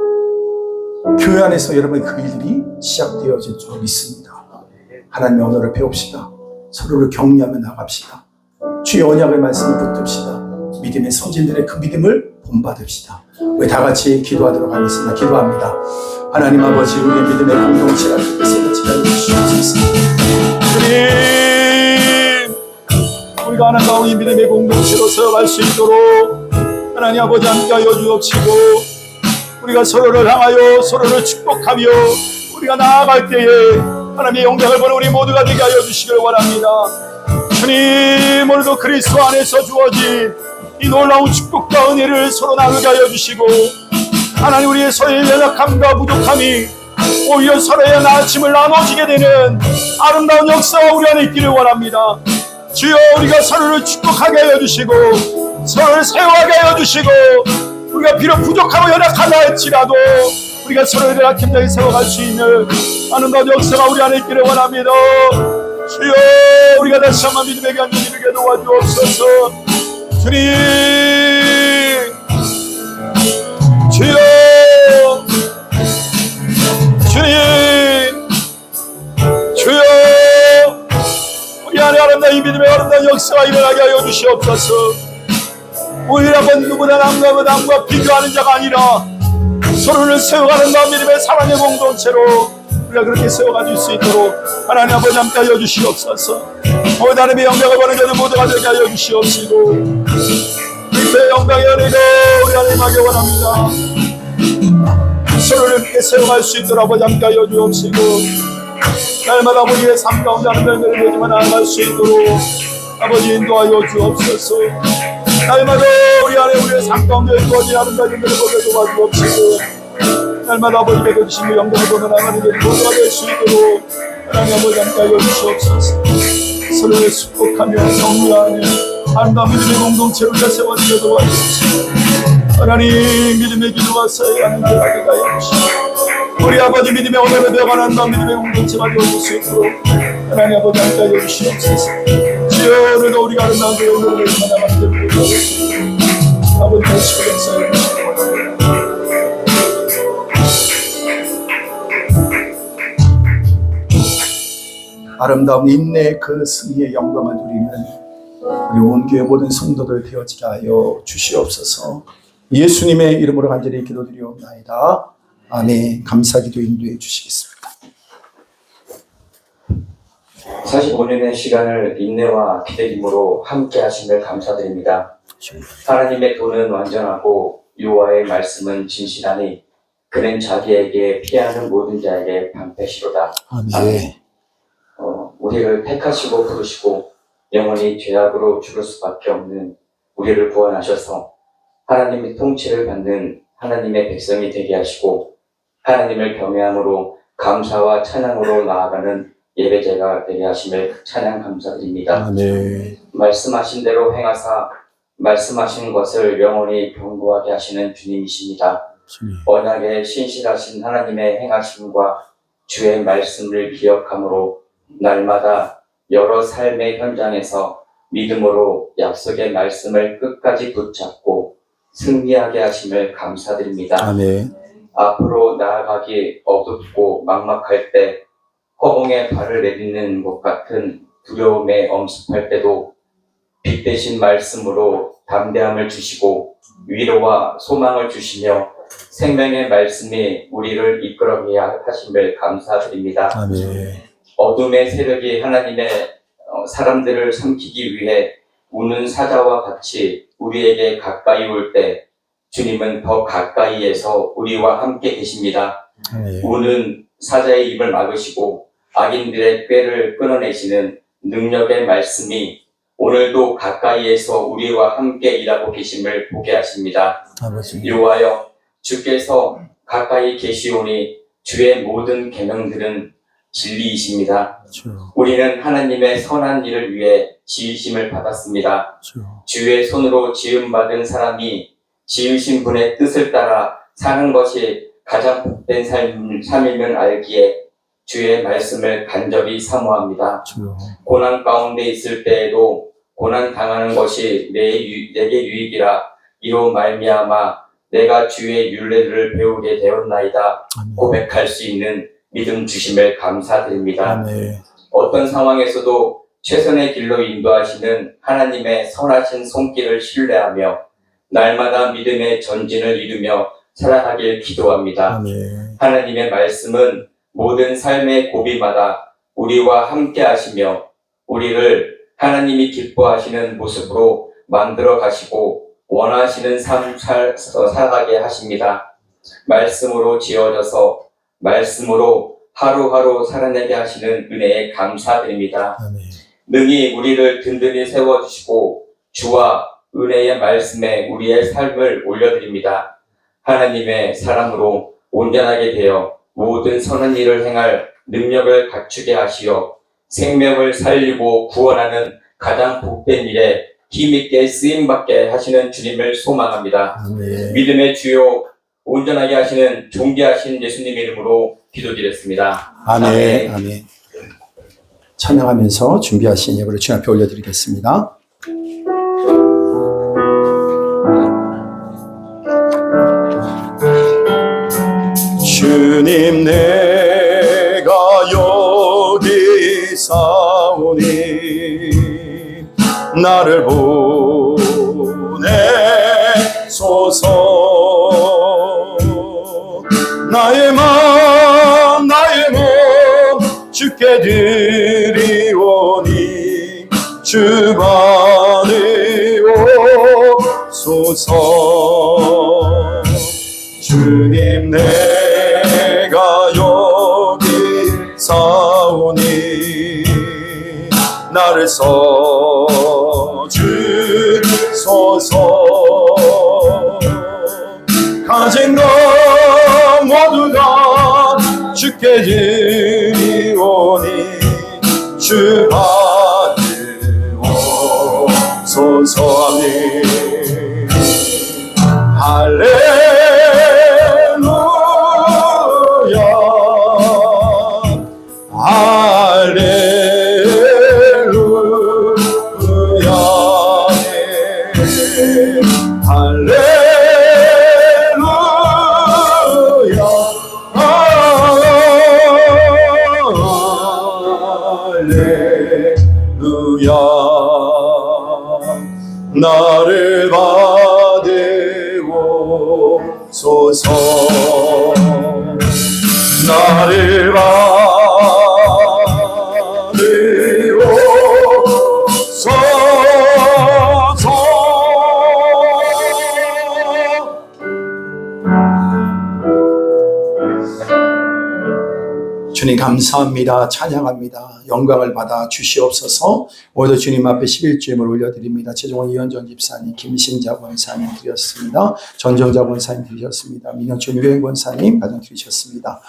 B: 교회 안에서 여러분 그 일들이 시작되어질 줄 믿습니다. 하나님의 언어를 배웁시다. 서로를 격려하며 나갑시다. 주의 언약의 말씀을 붙듭시다. 믿음의 선진들의 그 믿음을 본받읍시다. 우리 다 같이 기도하도록 하겠습니다. 기도합니다. 하나님 아버지, 우리의 믿음의 공동체가 세워지게 하여 주시옵소서. 주님, 우리가 하는 가운데 믿음의 공동체로 서어갈 수 있도록 하나님 아버지 함께하여 주옵시고, 우리가 서로를 향하여 서로를 축복하며 우리가 나아갈 때에 하나님의 영광을 보는 우리 모두가 되게 하여 주시길 원합니다. 주님, 오늘도 그리스도 안에서 주어진 이 놀라운 축복과 은혜를 서로 나누게 하여 주시고, 하나님 우리의 서로의 연약함과 부족함이 오히려 서로의 아침을 나눠지게 되는 아름다운 역사가 우리 안에 있기를 원합니다. 주여, 우리가 서로를 축복하게 하여 주시고 서로를 세워가게 하여 주시고, 우리가 비록 부족하고 연약하다 할지라도 우리가 서로를 아낌나게 세워갈 수 있는 아름다운 역사가 우리 안에 있기를 원합니다.
C: 주여, 우리가 다시 한번 믿음의 간증이게 도와주옵소서. 주님, 주여, 주님, 주여, 우리 안에 아름다운 이 믿음의 아름다운 역사가 일어나게 하여 주시옵소서. 우리라면 누구나 남과 비교하는 자가 아니라 서로를 세워가는 마음 믿음의 사랑의 공동체로 우리가 그렇게 세워가질 수 있도록 하나님 아버지 함께 하여 주시옵소서. 하나님의 영광을 보는 자들 모두가 되게 하여 주시옵시고 그리스도의 영광의 은혜가 우리 안에 임하기 원합니다. 서로를 이렇게 세워갈 수 있도록 아버지 함께 하여 주옵시고 날마다 우리의 삶 가운데 하는 열매를 맺으며 나아갈 수 있도록 아버지 인도하여 주옵소서. 날마다 우리 안에 우리의 삶 가운데 주어진 아름다운 일들을 보게 도와주옵시고 날마다 아버지께 주시며 영광을 보며 나가는 일이 모두가 될 수 있도록 하나님 아버지 함께 하여 주시옵소서. 서로를 축복하며 격려하며 아름다운 믿음의 공동체를 세워지게 도와주옵시고 하나님 믿음의 기도가 쌓여가는 자가 되게 하여 주시고 우리 아버지 믿음의 오늘을 배워가는 아름다운 믿음의 공동체가 되어줄 수 있도록 하나님 아버지 함께 하여 주시옵소서. 주여 오늘도 우리가 아름다운 교회 오늘을 만나가는 데를 도와주옵시고 아버지 다시 역사해 주시고
B: 아름다운 인내의 그 승리의 영광을 누리는 우리 온 교회 모든 성도들 되어지게 하여 주시옵소서. 예수님의 이름으로 간절히 기도드리옵나이다. 아멘. 감사기도 인도해 주시겠습니다.
D: 45년의 시간을 인내와 기다림으로 함께 하심을 감사드립니다. 하나님의 도는 완전하고 여호와의 말씀은 진실하니 그는 자기에게 피하는 모든 자에게 방패시로다.
B: 아멘.
D: 우리를 택하시고 부르시고 영원히 죄악으로 죽을 수밖에 없는 우리를 구원하셔서 하나님의 통치를 받는 하나님의 백성이 되게 하시고 하나님을 경외함으로 감사와 찬양으로 나아가는 예배제가 되게 하심을 찬양 감사드립니다.
B: 아멘.
D: 말씀하신 대로 행하사 말씀하신 것을 영원히 경고하게 하시는 주님이십니다. 언약에 신실하신 하나님의 행하심과 주의 말씀을 기억함으로 날마다 여러 삶의 현장에서 믿음으로 약속의 말씀을 끝까지 붙잡고 승리하게 하심을 감사드립니다.
B: 아멘.
D: 앞으로 나아가기 어둡고 막막할 때 허공에 발을 내딛는 것 같은 두려움에 엄습할 때도 빛 대신 말씀으로 담대함을 주시고 위로와 소망을 주시며 생명의 말씀이 우리를 이끌어가게 하심을 감사드립니다.
B: 아멘.
D: 어둠의 세력이 하나님의 사람들을 삼키기 위해 우는 사자와 같이 우리에게 가까이 올 때 주님은 더 가까이에서 우리와 함께 계십니다.
B: 아멘.
D: 우는 사자의 입을 막으시고 악인들의 꾀를 끊어내시는 능력의 말씀이 오늘도 가까이에서 우리와 함께 일하고 계심을 보게 하십니다.
B: 아버지.
D: 여호와여, 주께서 가까이 계시오니 주의 모든 계명들은 진리이십니다.
B: 주.
D: 우리는 하나님의 선한 일을 위해 지으심을 받았습니다.
B: 주.
D: 주의 손으로 지음받은 사람이 지으신 분의 뜻을 따라 사는 것이 가장 복된 삶임을 알기에 주의 말씀을 간절히 사모합니다.
B: 주.
D: 고난 가운데 있을 때에도 고난 당하는 것이 내게 유익이라 이로 말미암아 내가 주의 율례를 배우게 되었나이다
B: 아멘.
D: 고백할 수 있는 믿음 주심을 감사드립니다.
B: 아멘.
D: 어떤 상황에서도 최선의 길로 인도하시는 하나님의 선하신 손길을 신뢰하며 날마다 믿음의 전진을 이루며 살아가길 기도합니다.
B: 아멘.
D: 하나님의 말씀은 모든 삶의 고비마다 우리와 함께 하시며 우리를 하나님이 기뻐하시는 모습으로 만들어 가시고 원하시는 삶 살아가게 하십니다. 말씀으로 지어져서 말씀으로 하루하루 살아내게 하시는 은혜에 감사드립니다.
B: 아멘.
D: 능히 우리를 든든히 세워주시고 주와 은혜의 말씀에 우리의 삶을 올려드립니다. 하나님의 사랑으로 온전하게 되어 모든 선한 일을 행할 능력을 갖추게 하시어 생명을 살리고 구원하는 가장 복된 일에 힘있게 쓰임받게 하시는 주님을 소망합니다.
B: 아멘.
D: 믿음의 주요 온전하게 하시는 존귀하신 예수님 이름으로 기도드렸습니다.
B: 아멘. 아멘. 자, 찬양하면서 준비하신 예물을 주님 앞에 올려드리겠습니다. 주님 내가 여기 사오니 나를 보내소서. 나의 마음 주께 드리오니 주 받으옵소서. 주님 내가 여기 사오니 나를 써주소서. 가진 것 모두 다 주께 드리오니 주 받으옵소서. 할렐루야 할렐루야 할렐루야 할렐루야. 나를 받으옵소서. 나를 받으옵소서. 주님 감사합니다. 찬양합니다. 영광을 받아 주시옵소서. 오늘도 주님 앞에 11주임을 올려드립니다. 최종원 이현정 집사님, 김신자 권사님 드렸습니다. 전정자 권사님 드렸습니다. 민영춘 유행 권사님 가정 드리셨습니다.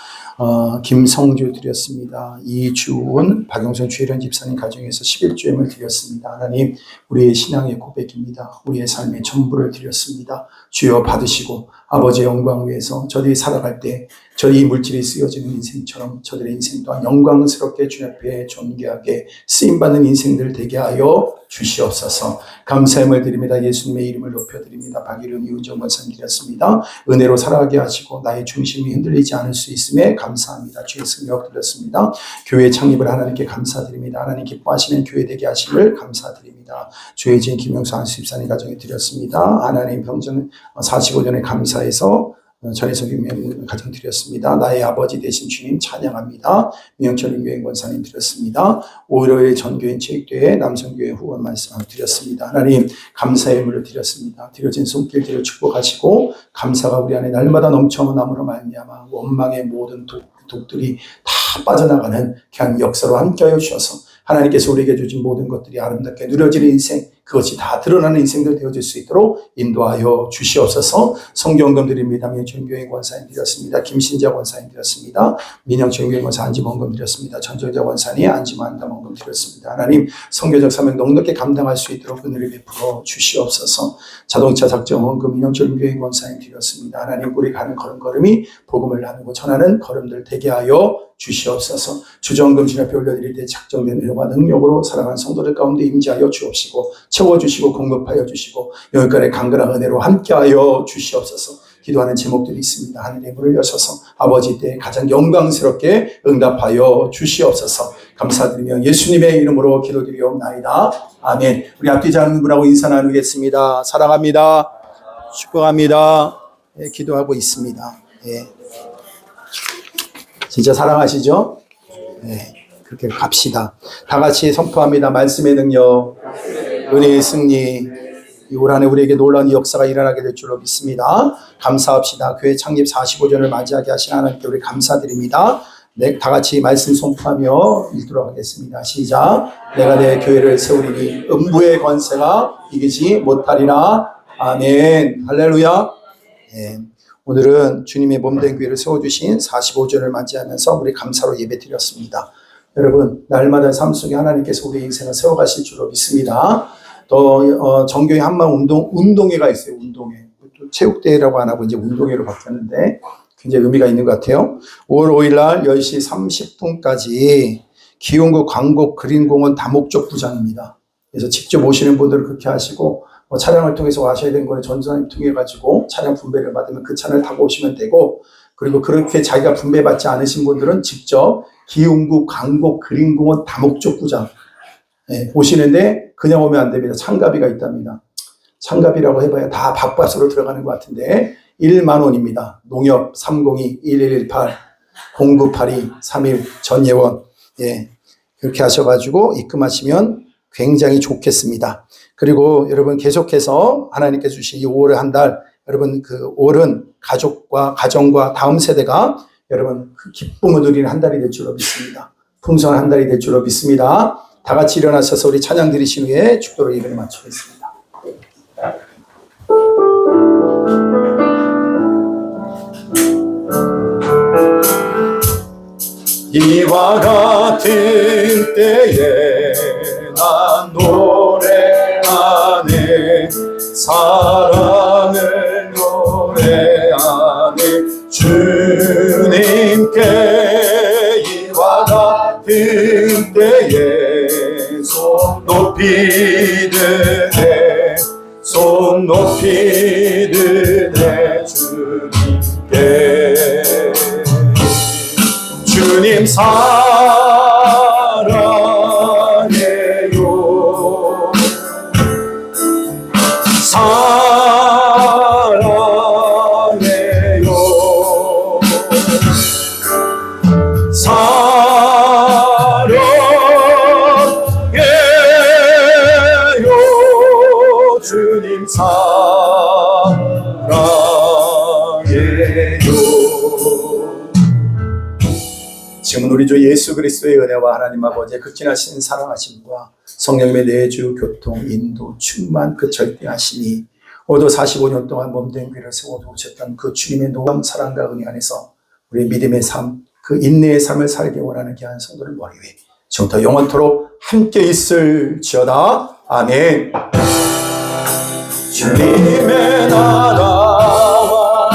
B: 김성주 드렸습니다. 이주은, 박영선 주일현 집사님 가정에서 11주임을 드렸습니다. 하나님, 우리의 신앙의 고백입니다. 우리의 삶의 전부를 드렸습니다. 주여 받으시고 아버지의 영광 위에서 저들이 살아갈 때 저희 물질이 쓰여지는 인생처럼 저들의 인생 또한 영광스럽게 주님 앞에 존귀하게 쓰임받는 인생들 되게 하여 주시옵소서. 감사함을 드립니다. 예수님의 이름을 높여드립니다. 박일은 이은정 권사님 드렸습니다. 은혜로 살아가게 하시고 나의 중심이 흔들리지 않을 수 있음에 감사합니다. 주의 승력 드렸습니다. 교회 창립을 하나님께 감사드립니다. 하나님 기뻐하시는 교회 되게 하심을 감사드립니다. 주의 진 김영수 안수 집사님 가정에 드렸습니다. 하나님 병전 45년에 감사해서 전에서 유명 가정 드렸습니다. 나의 아버지 되신 주님 찬양합니다. 민영철 교회 권사님 드렸습니다. 5.15의 전교인 체육대회 남성교회 후원 말씀 드렸습니다. 하나님 감사의 물을 드렸습니다. 드려진 손길들을 축복하시고 감사가 우리 안에 날마다 넘쳐남으로 말미암아 원망의 모든 독들이 다 빠져나가는 그냥 역사로 함께하여 주셔서 하나님께서 우리에게 주신 모든 것들이 아름답게 누려지는 인생, 그것이 다 드러나는 인생들 되어질 수 있도록 인도하여 주시옵소서. 성경금 드립니다. 민영철교회 권사님 드렸습니다. 김신자 권사님 드렸습니다. 민영철교회 권사 안지원금 드렸습니다. 전정자 권사님 안지만담원금 드렸습니다. 하나님 성교적 사명 넉넉히 감당할 수 있도록 은혜를 베풀어 주시옵소서. 자동차 작정원금 민영철교회 권사님 드렸습니다. 하나님 우리 가는 걸음걸음이 복음을 나누고 전하는 걸음들 되게 하여 주시옵소서. 주정금 주님 앞에 올려드릴 때 작정된 은혜와 능력으로 살아가는 성도들 가운데 임재하여 주옵시고 채워주시고 공급하여 주시고 여기까지 강건한 은혜로 함께하여 주시옵소서. 기도하는 제목들이 있습니다. 하늘의 문을 여셔서 아버지 때 가장 영광스럽게 응답하여 주시옵소서. 감사드리며 예수님의 이름으로 기도드리옵나이다. 아멘. 우리 앞뒤지 않는 분하고 인사 나누겠습니다. 사랑합니다. 축복합니다. 네, 기도하고 있습니다. 네. 진짜 사랑하시죠? 네, 그렇게 갑시다. 다 같이 선포합니다. 말씀의 능력, 은혜의 승리, 올 한해 우리에게 놀라운 역사가 일어나게 될 줄로 믿습니다. 감사합시다. 교회 창립 45주년을 맞이하게 하신 하나님께 우리 감사드립니다. 네, 다 같이 말씀 선포하며 읽도록 하겠습니다. 시작. 내가 내 교회를 세우리니 음부의 권세가 이기지 못하리라. 아멘. 할렐루야. 네. 오늘은 주님의 몸된 교회를 세워주신 45주년을 맞이하면서 우리 감사로 예배드렸습니다. 여러분 날마다 삶 속에 하나님께서 우리 인생을 세워가실 줄로 믿습니다. 또 정교회 한마음 운동회가 있어요. 운동회. 또 체육대회라고 안 하고 이제 운동회로 바뀌었는데 굉장히 의미가 있는 것 같아요. 5월 5일 날 10시 30분까지 기흥구 광곡 그린공원 다목적 부장입니다. 그래서 직접 오시는 분들은 그렇게 하시고 뭐 차량을 통해서 와셔야 되는 거는 전산을 통해 가지고 차량 분배를 받으면 그 차를 타고 오시면 되고, 그리고 그렇게 자기가 분배받지 않으신 분들은 직접 기흥구 광곡 그린공원 다목적 부장 오시는데 그냥 오면 안 됩니다. 참가비가 있답니다. 참가비라고 해봐야 다 밥값으로 들어가는 것 같은데 1만 원입니다. 농협 302-1118-0982-31 전예원, 그렇게 하셔가지고 입금하시면 굉장히 좋겠습니다. 그리고 여러분 계속해서 하나님께서 주신 이 5월의 한 달, 여러분 그 5월은 가족과 가정과 다음 세대가 여러분 그 기쁨을 누리는 한 달이 될 줄로 믿습니다. 풍성한 한 달이 될 줄로 믿습니다. 다 같이 일어나셔서 우리 찬양 드리신 후에 축도로 예배를 마치겠습니다.
C: 이와 같은 때에 난 노래하네, 사랑을 노래하네. 주님께 이와 같은 때에 손 높이 드네, 손 높이 드네. 주님께 주님 사랑해요, 사랑해요, 사랑해요. 주님 사랑해요. 지금은 우리 주 예수 그리스도의 은혜와 하나님 아버지의 극진하신 사랑하심과 성령님의 내주, 교통, 인도, 충만 그 절대하심이 오도 45년 동안 몸된 귀를 세워도 오셨던 그 주님의 놀라운 사랑과 은혜 안에서 우리 믿음의 삶, 그 인내의 삶을 살기 원하는 귀한 성도를 머리 위해 지금부터 영원토록 함께 있을지어다. 아멘. 주님의 나라와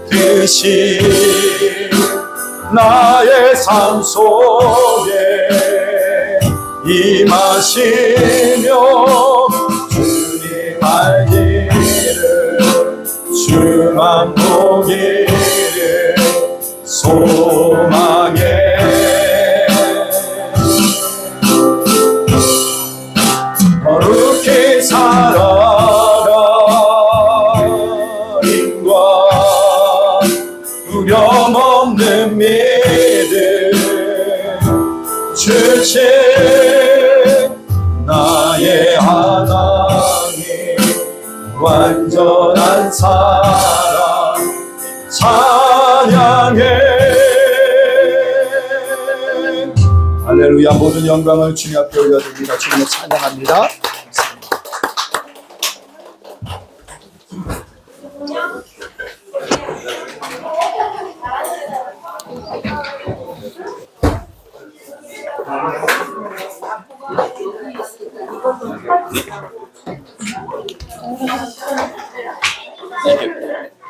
C: 뜻이 나의 삶 속에 임하시며 주님 알기를 주만 보기를 소망해. 거룩히 살아가 인과 두려움 없는 믿음 주신 나의 하나님 완전한 사랑 찬양해. 할렐루야. 모든 영광을 주님 앞에 올려드립니다. 주님을 찬양합니다.
D: Thank you.